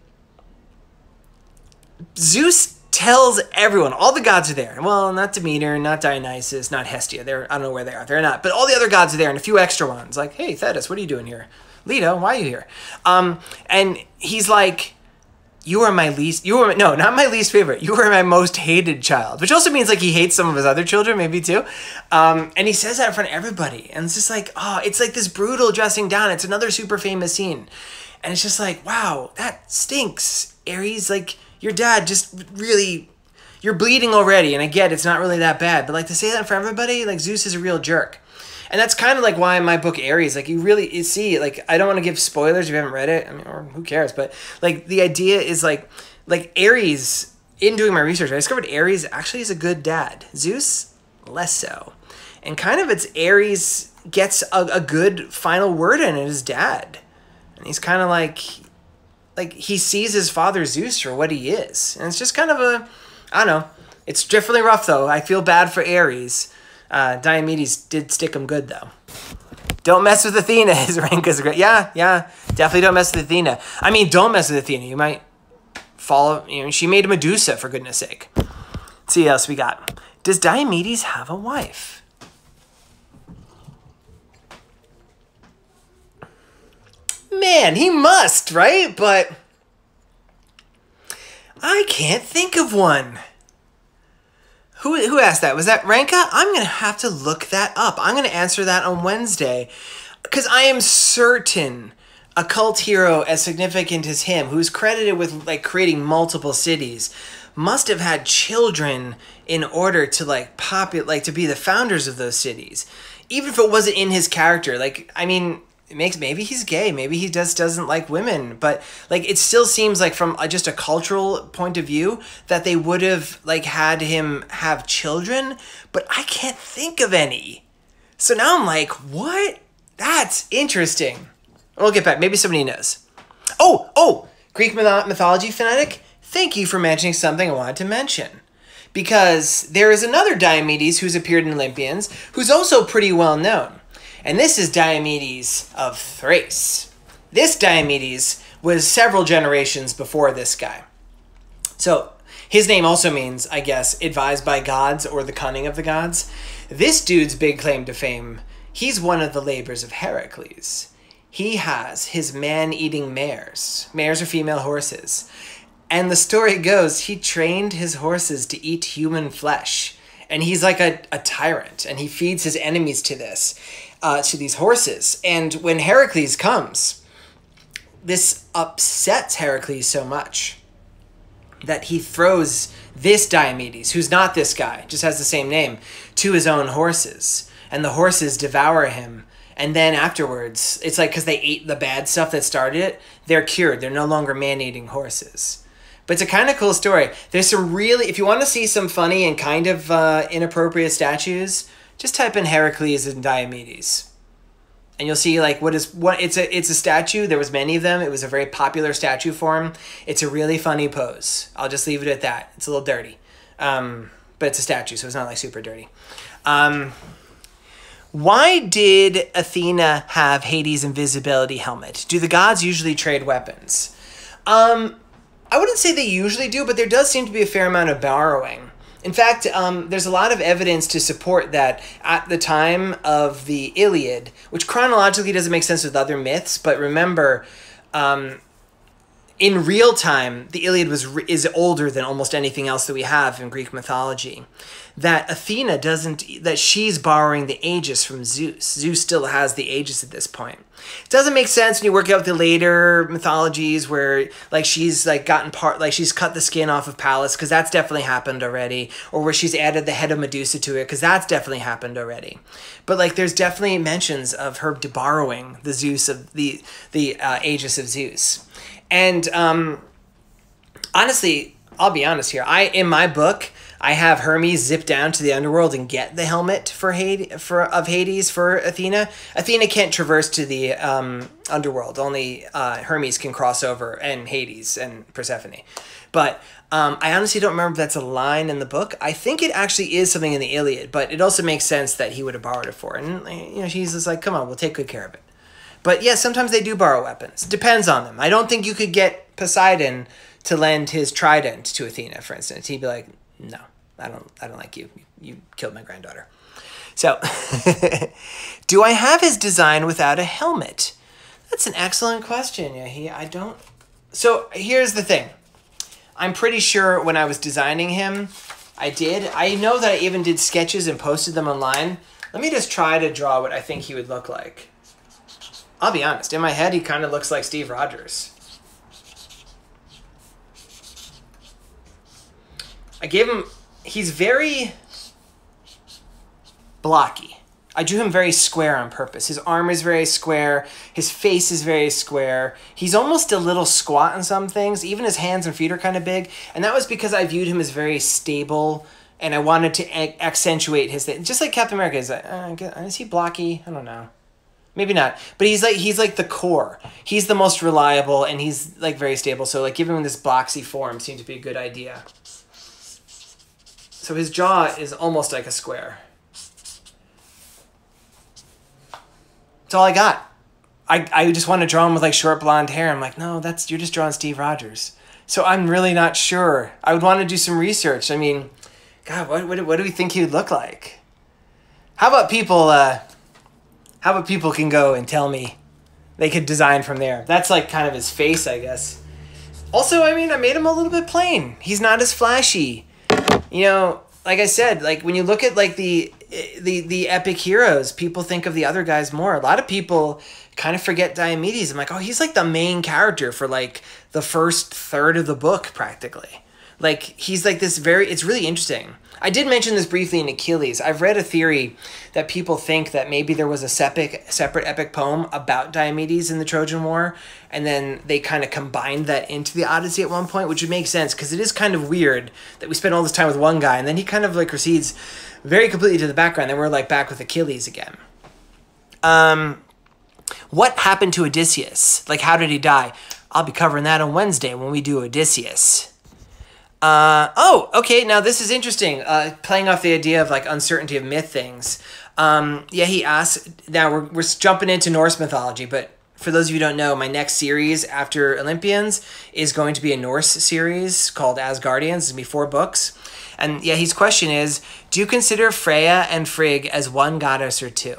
A: Zeus tells everyone, all the gods are there. Well, not Demeter, not Dionysus, not Hestia. I don't know where they are. They're not. But all the other gods are there and a few extra ones. Like, hey, Thetis, what are you doing here? Leto, why are you here? And he's like, not my least favorite. You are my most hated child. Which also means like he hates some of his other children, maybe too. And he says that in front of everybody. And it's just like, oh, it's like this brutal dressing down. It's another super famous scene. And it's just like, wow, that stinks, Ares. Like, your dad just really, you're bleeding already. And I get it's not really that bad. But like to say that for everybody, like Zeus is a real jerk. And that's kind of like why in my book Ares, like you see, like I don't want to give spoilers if you haven't read it. I mean, or who cares? But like the idea is like Ares, in doing my research, I discovered Ares actually is a good dad. Zeus, less so. And kind of it's Ares gets a good final word in it, his dad. And he's kind of like he sees his father Zeus for what he is. And it's just kind of I don't know. It's definitely rough though. I feel bad for Ares. Diomedes did stick him good though. Don't mess with Athena. His rank is great. Yeah, definitely don't mess with Athena. I mean, don't mess with Athena. You might follow. She made a Medusa for goodness sake. Let's see what else we got. Does Diomedes have a wife? Man, he must, right? But I can't think of one. Who asked that? Was that Ranka? I'm going to have to look that up. I'm going to answer that on Wednesday. Because I am certain a cult hero as significant as him, who's credited with like creating multiple cities, must have had children in order to like to be the founders of those cities. Even if it wasn't in his character. Like, I mean, maybe he's gay, maybe he just doesn't like women, but like it still seems like from just a cultural point of view that they would have like had him have children, but I can't think of any. So now I'm like, what? That's interesting. We'll get back. Maybe somebody knows. Oh, Greek mythology fanatic, thank you for mentioning something I wanted to mention. Because there is another Diomedes who's appeared in Olympians who's also pretty well known. And this is Diomedes of Thrace. This Diomedes was several generations before this guy. So his name also means, I guess, advised by gods or the cunning of the gods. This dude's big claim to fame, he's one of the labors of Heracles. He has his man-eating mares. Mares are female horses. And the story goes, he trained his horses to eat human flesh. And he's like a tyrant, and he feeds his enemies to these horses. And when Heracles comes, this upsets Heracles so much that he throws this Diomedes, who's not this guy, just has the same name, to his own horses. And the horses devour him. And then afterwards, it's like because they ate the bad stuff that started it, they're cured. They're no longer man-eating horses. But it's a kind of cool story. There's some really, if you want to see some funny and kind of inappropriate statues, just type in Heracles and Diomedes. And you'll see like it's a statue. There was many of them. It was a very popular statue form. It's a really funny pose. I'll just leave it at that. It's a little dirty. But it's a statue, so it's not like super dirty. Why did Athena have Hades' invisibility helmet? Do the gods usually trade weapons? I wouldn't say they usually do, but there does seem to be a fair amount of borrowing. In fact, there's a lot of evidence to support that at the time of the Iliad, which chronologically doesn't make sense with other myths, but remember, in real time, the Iliad is older than almost anything else that we have in Greek mythology. That Athena that she's borrowing the Aegis from Zeus. Zeus still has the Aegis at this point. It doesn't make sense when you work out the later mythologies where like she's like she's cut the skin off of Pallas, because that's definitely happened already, or where she's added the head of Medusa to it, because that's definitely happened already. But like there's definitely mentions of her borrowing the Zeus of the Aegis of Zeus. And honestly, I'll be honest here. In my book, I have Hermes zip down to the underworld and get the helmet of Hades for Athena. Athena can't traverse to the underworld. Only Hermes can cross over, and Hades and Persephone. But I honestly don't remember if that's a line in the book. I think it actually is something in the Iliad, but it also makes sense that he would have borrowed it for. And she's just like, come on, we'll take good care of it. But yeah, sometimes they do borrow weapons. Depends on them. I don't think you could get Poseidon to lend his trident to Athena, for instance, he'd be like, no, I don't like you. You killed my granddaughter. So, do I have his design without a helmet? That's an excellent question, yeah. I don't. So here's the thing. I'm pretty sure when I was designing him, I did. I know that I even did sketches and posted them online. Let me just try to draw what I think he would look like. I'll be honest. In my head, he kind of looks like Steve Rogers. I gave him... He's very blocky. I drew him very square on purpose. His arm is very square. His face is very square. He's almost a little squat in some things. Even his hands and feet are kind of big. And that was because I viewed him as very stable, and I wanted to accentuate his thing. Just like Captain America. Is he blocky? I don't know. Maybe not. But he's like the core. He's the most reliable, and he's like very stable. So like giving him this boxy form seemed to be a good idea. So his jaw is almost like a square. That's all I got. I just want to draw him with like short blonde hair. I'm like, no, you're just drawing Steve Rogers. So I'm really not sure. I would want to do some research. I mean, God, what do we think he would look like? How about people can go and tell me? They could design from there. That's like kind of his face, I guess. Also, I mean, I made him a little bit plain. He's not as flashy. You know, like I said, like when you look at like the epic heroes, people think of the other guys more. A lot of people kind of forget Diomedes. I'm like, oh, he's like the main character for like the first third of the book practically. Like he's like this it's really interesting. I did mention this briefly in Achilles. I've read a theory that people think that maybe there was a separate epic poem about Diomedes in the Trojan War, and then they kind of combined that into the Odyssey at one point, which would make sense because it is kind of weird that we spend all this time with one guy and then he kind of like recedes very completely to the background. Then we're like back with Achilles again. What happened to Odysseus? Like, how did he die? I'll be covering that on Wednesday when we do Odysseus. Oh, okay, now this is interesting. Playing off the idea of like uncertainty of myth things. Yeah, he asked, now we're jumping into Norse mythology, but for those of you who don't know, my next series after Olympians is going to be a Norse series called Asgardians. It's going to be 4 books. And yeah, his question is, do you consider Freya and Frigg as one goddess or two?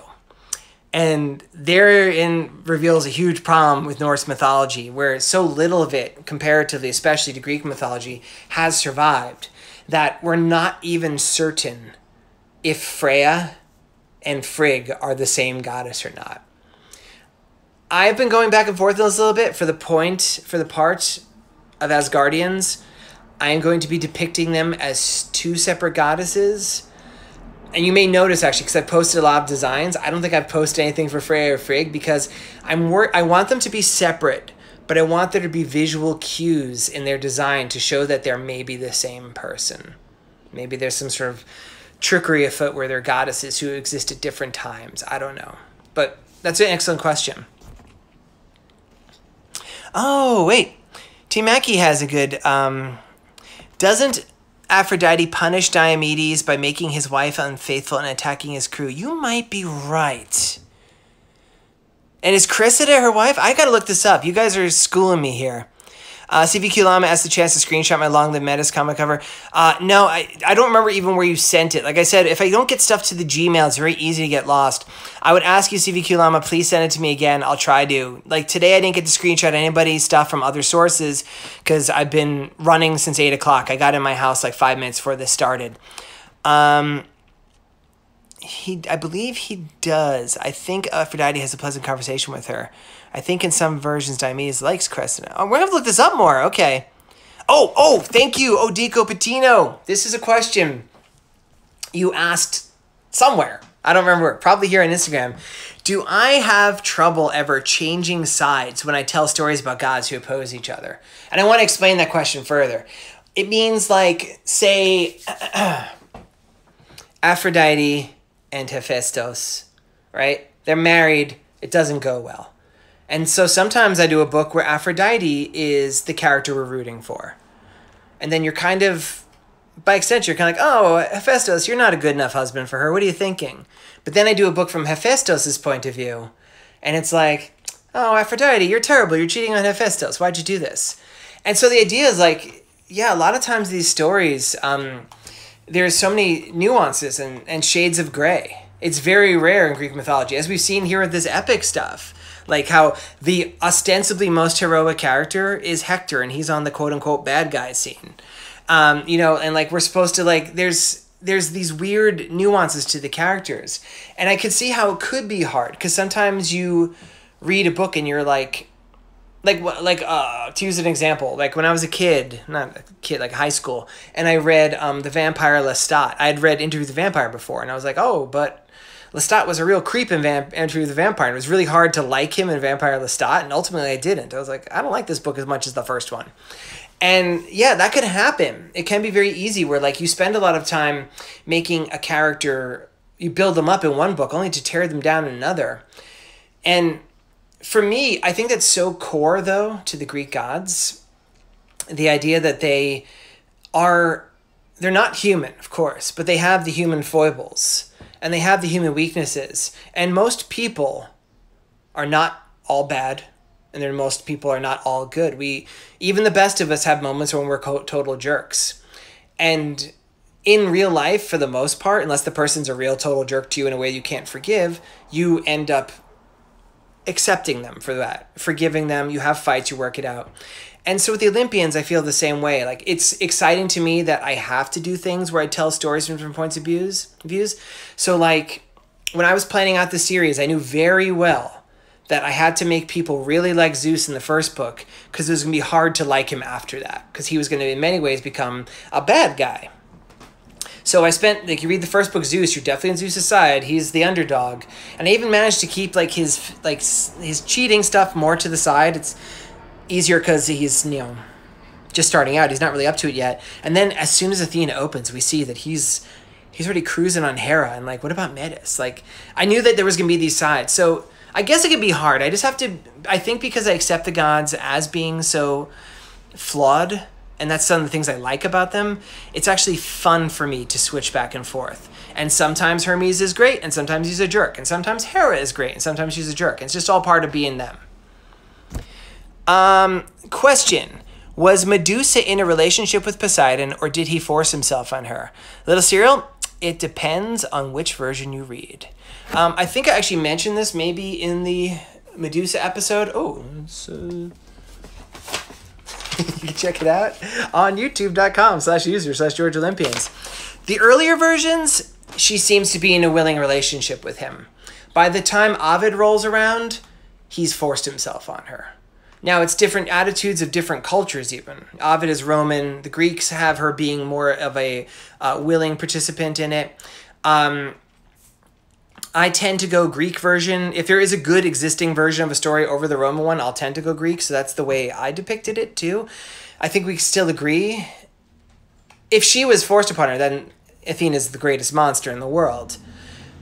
A: And therein reveals a huge problem with Norse mythology, where so little of it, comparatively, especially to Greek mythology, has survived, that we're not even certain if Freya and Frigg are the same goddess or not. I've been going back and forth on this a little bit. For the part of Asgardians, I am going to be depicting them as 2 separate goddesses. And you may notice, actually, because I've posted a lot of designs, I don't think I've posted anything for Freya or Frigg because I want them to be separate, but I want there to be visual cues in their design to show that they're maybe the same person. Maybe there's some sort of trickery afoot where they're goddesses who exist at different times. I don't know. But that's an excellent question. Oh, wait. T. Mackey has a good... doesn't Aphrodite punish Diomedes by making his wife unfaithful and attacking his crew? You might be right. And is Cressida her wife? I gotta look this up. You guys are schooling me here. CVQ Llama asked the chance to screenshot my long-lived Metis comic cover. No, I don't remember even where you sent it. Like I said, if I don't get stuff to the Gmail, it's very easy to get lost. I would ask you, CVQ Llama, please send it to me again. I'll try to. Like today, I didn't get to screenshot anybody's stuff from other sources because I've been running since 8 o'clock. I got in my house like 5 minutes before this started. I believe he does. I think Aphrodite has a pleasant conversation with her. I think in some versions Diomedes likes Cressida. Oh, we're going to have to look this up more. Okay. Oh, thank you, Odico Patino. This is a question you asked somewhere. I don't remember. Probably here on Instagram. Do I have trouble ever changing sides when I tell stories about gods who oppose each other? And I want to explain that question further. It means like, say, Aphrodite and Hephaestus, right? They're married. It doesn't go well. And so sometimes I do a book where Aphrodite is the character we're rooting for. And then you're kind of, by extension, you're kind of like, oh, Hephaestus, you're not a good enough husband for her. What are you thinking? But then I do a book from Hephaestus' point of view. And it's like, oh, Aphrodite, you're terrible. You're cheating on Hephaestus. Why'd you do this? And so the idea is like, yeah, a lot of times these stories, there's so many nuances and shades of gray. It's very rare in Greek mythology, as we've seen here with this epic stuff. Like how the ostensibly most heroic character is Hector, and he's on the quote-unquote bad guy scene. You know, and like we're supposed to like, there's these weird nuances to the characters. And I could see how it could be hard, because sometimes you read a book and you're like to use an example, like when I was a kid, not a kid, like high school, and I read The Vampire Lestat. I had read Interview with the Vampire before, and I was like, oh, but Lestat was a real creep in Interview with the Vampire. And it was really hard to like him in Vampire Lestat, and ultimately I didn't. I was like, I don't like this book as much as the first one. And yeah, that could happen. It can be very easy where like you spend a lot of time making a character, you build them up in one book only to tear them down in another. And for me, I think that's so core, though, to the Greek gods. The idea that they're not human, of course, but they have the human foibles and they have the human weaknesses. And most people are not all bad, and then most people are not all good. Even the best of us have moments when we're total jerks. And in real life, for the most part, unless the person's a real total jerk to you in a way you can't forgive, you end up accepting them for that, forgiving them. You have fights, you work it out. And so with the Olympians, I feel the same way. Like, it's exciting to me that I have to do things where I tell stories from different points of views. So like when I was planning out the series, I knew very well that I had to make people really like Zeus in the first book, because it was going to be hard to like him after that, because he was going to in many ways become a bad guy. So I spent, like, you read the first book, Zeus, you're definitely on Zeus' side. He's the underdog. And I even managed to keep, like, his cheating stuff more to the side. It's easier because he's, you know, just starting out. He's not really up to it yet. And then as soon as Athena opens, we see that he's already cruising on Hera. And, like, what about Medusa? Like, I knew that there was going to be these sides. So I guess it could be hard. I just have to, I think because I accept the gods as being so flawed, and that's some of the things I like about them, it's actually fun for me to switch back and forth. And sometimes Hermes is great, and sometimes he's a jerk. And sometimes Hera is great, and sometimes she's a jerk. It's just all part of being them. Question. Was Medusa in a relationship with Poseidon, or did he force himself on her? Little Cyril, it depends on which version you read. I think I actually mentioned this maybe in the Medusa episode. Oh, it's... You can check it out on youtube.com/user/George Olympians. The earlier versions, she seems to be in a willing relationship with him. By the time Ovid rolls around, he's forced himself on her. Now, it's different attitudes of different cultures even. Ovid is Roman. The Greeks have her being more of a willing participant in it. I tend to go Greek version. If there is a good existing version of a story over the Roman one, I'll tend to go Greek. So that's the way I depicted it too. I think we still agree. If she was forced upon her, then Athena's the greatest monster in the world.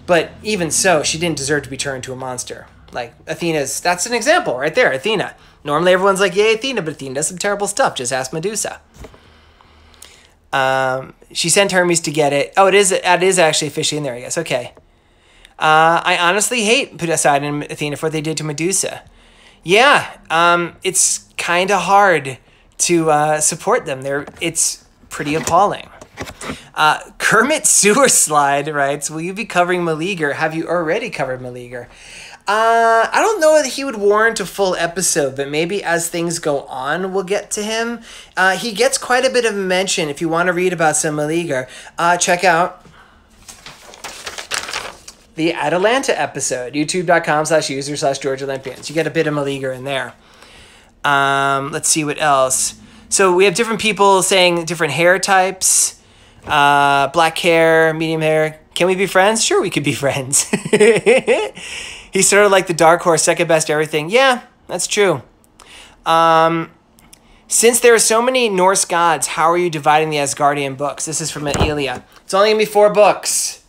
A: But even so, she didn't deserve to be turned into a monster. Like Athena's, that's an example right there, Athena. Normally everyone's like, yay, Athena, but Athena does some terrible stuff. Just ask Medusa. She sent Hermes to get it. Oh, it is actually officially in there, I guess. Okay. I honestly hate Poseidon and Athena for what they did to Medusa. Yeah, it's kind of hard to support them. It's pretty appalling. Kermit Sewer Slide writes, will you be covering Meleager? Have you already covered Meleager? I don't know that he would warrant a full episode, but maybe as things go on, we'll get to him. He gets quite a bit of mention. If you want to read about some Meleager, check out the Atalanta episode, youtube.com/user/George Olympians. You get a bit of Meleager in there. Let's see what else. So we have different people saying different hair types. Black hair, medium hair. Can we be friends? Sure, we could be friends. He's sort of like the dark horse, second best everything. Yeah, that's true. Since there are so many Norse gods, how are you dividing the Asgardian books? This is from Iliad. It's only going to be 4 books.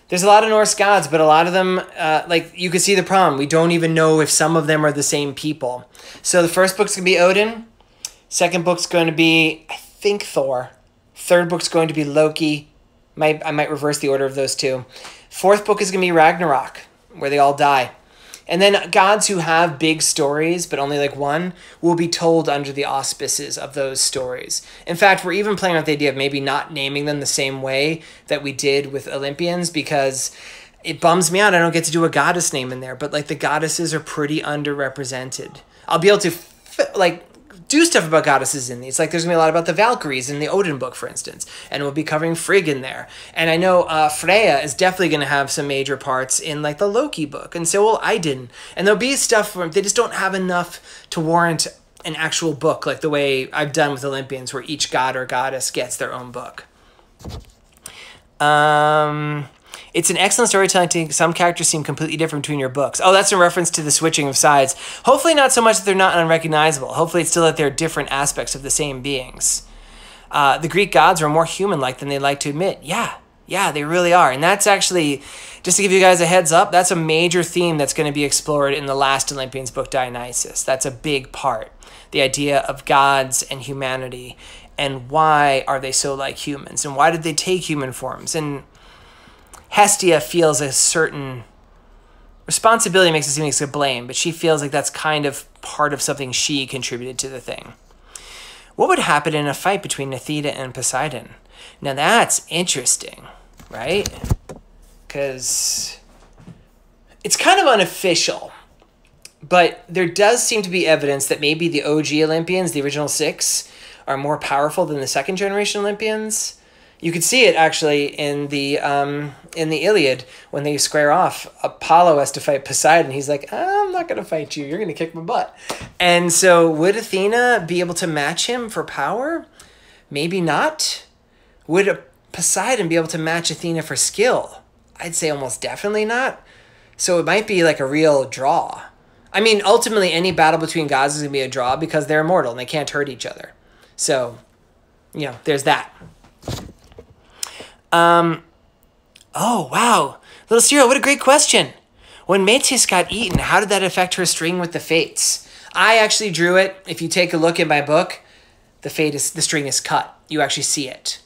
A: There's a lot of Norse gods, but a lot of them, like, you can see the problem. We don't even know if some of them are the same people. So the first book's going to be Odin. Second book's going to be, I think, Thor. Third book's going to be Loki. I might reverse the order of those two. Fourth book is going to be Ragnarok, where they all die. And then gods who have big stories, but only like one, will be told under the auspices of those stories. In fact, we're even playing with the idea of maybe not naming them the same way that we did with Olympians, because it bums me out I don't get to do a goddess name in there. But like the goddesses are pretty underrepresented. I'll be able to do stuff about goddesses in these. Like there's gonna be a lot about the Valkyries in the Odin book, for instance, and we'll be covering Frigg in there. And I know Freya is definitely gonna have some major parts in like the Loki book, and so will Idun. And there'll be stuff where they just don't have enough to warrant an actual book, like the way I've done with Olympians, where each god or goddess gets their own book. It's an excellent storytelling technique. Some characters seem completely different between your books. Oh, that's in reference to the switching of sides. Hopefully not so much that they're not unrecognizable. Hopefully it's still that they're different aspects of the same beings. The Greek gods are more human-like than they like to admit. Yeah, they really are. And that's actually, just to give you guys a heads up, that's a major theme that's going to be explored in the last Olympians book, Dionysus. That's a big part. The idea of gods and humanity, and why are they so like humans, and why did they take human forms? And Hestia feels a certain responsibility, makes it seem like it's a blame, but she feels like that's kind of part of something she contributed to the thing. What would happen in a fight between Athena and Poseidon? Now that's interesting, right? Because it's kind of unofficial, but there does seem to be evidence that maybe the OG Olympians, the original 6, are more powerful than the second generation Olympians. You could see it actually in the Iliad when they square off. Apollo has to fight Poseidon. He's like, I'm not going to fight you. You're going to kick my butt. And so would Athena be able to match him for power? Maybe not. Would Poseidon be able to match Athena for skill? I'd say almost definitely not. So it might be like a real draw. I mean, ultimately any battle between gods is going to be a draw because they're immortal and they can't hurt each other. So, there's that. Oh, wow. Little Cyril, what a great question. When Metis got eaten, how did that affect her string with the fates? I actually drew it. If you take a look in my book, the string is cut. You actually see it.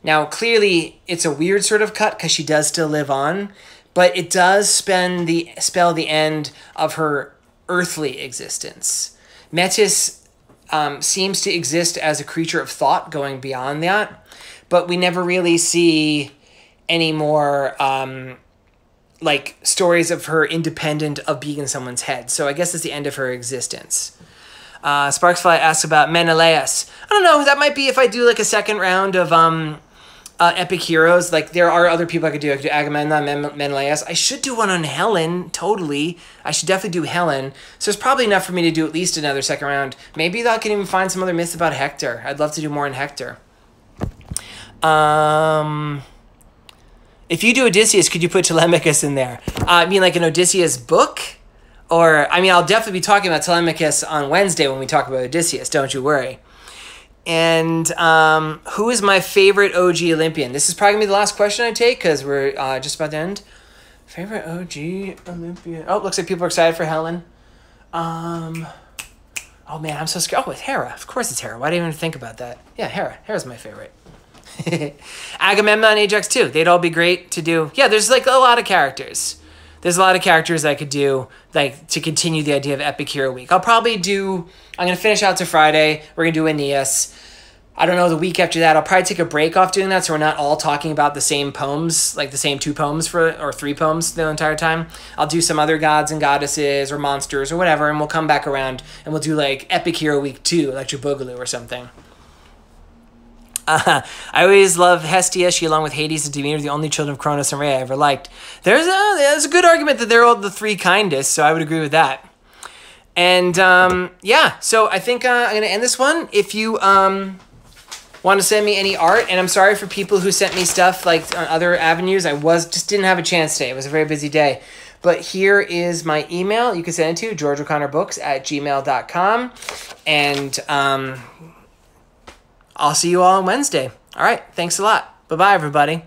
A: Now, clearly, it's a weird sort of cut because she does still live on, but it does spell the end of her earthly existence. Metis seems to exist as a creature of thought going beyond that, but we never really see any more stories of her independent of being in someone's head. So I guess it's the end of her existence. Sparksfly asks about Menelaus. I don't know, that might be if I do like a second round of epic heroes. Like there are other people I could do. I could do Agamemnon, Menelaus. I should do one on Helen, totally. I should definitely do Helen. So it's probably enough for me to do at least another second round. Maybe I can even find some other myths about Hector. I'd love to do more on Hector. If you do Odysseus, could you put Telemachus in there? I mean like an Odysseus book? Or, I mean, I'll definitely be talking about Telemachus on Wednesday when we talk about Odysseus, don't you worry. And who is my favorite OG Olympian? This is probably going to be the last question I take because we're just about to end. Favorite OG Olympian? Oh, looks like people are excited for Helen. Oh, man, I'm so scared. Oh, it's Hera. Of course it's Hera. Why didn't I even think about that? Yeah, Hera. Hera's my favorite. Agamemnon, Ajax too. They'd all be great to do. Yeah, there's like a lot of characters. There's a lot of characters I could do like to continue the idea of Epic Hero Week. I'm going to finish out to Friday. We're going to do Aeneas. I don't know, the week after that, I'll probably take a break off doing that so we're not all talking about the same poems, like the same 2 poems or 3 poems the entire time. I'll do some other gods and goddesses or monsters or whatever, and we'll come back around and we'll do like Epic Hero Week 2, Electric Boogaloo or something. I always love Hestia. She, along with Hades and Demeter, the only children of Cronus and Rhea I ever liked. There's a good argument that they're all the 3 kindest, so I would agree with that. And yeah, so I think I'm going to end this one. If you want to send me any art, and I'm sorry for people who sent me stuff like on other avenues. I just didn't have a chance today. It was a very busy day. But here is my email. You can send it to georgeoconnorbooks@gmail.com. And I'll see you all on Wednesday. All right. Thanks a lot. Bye-bye, everybody.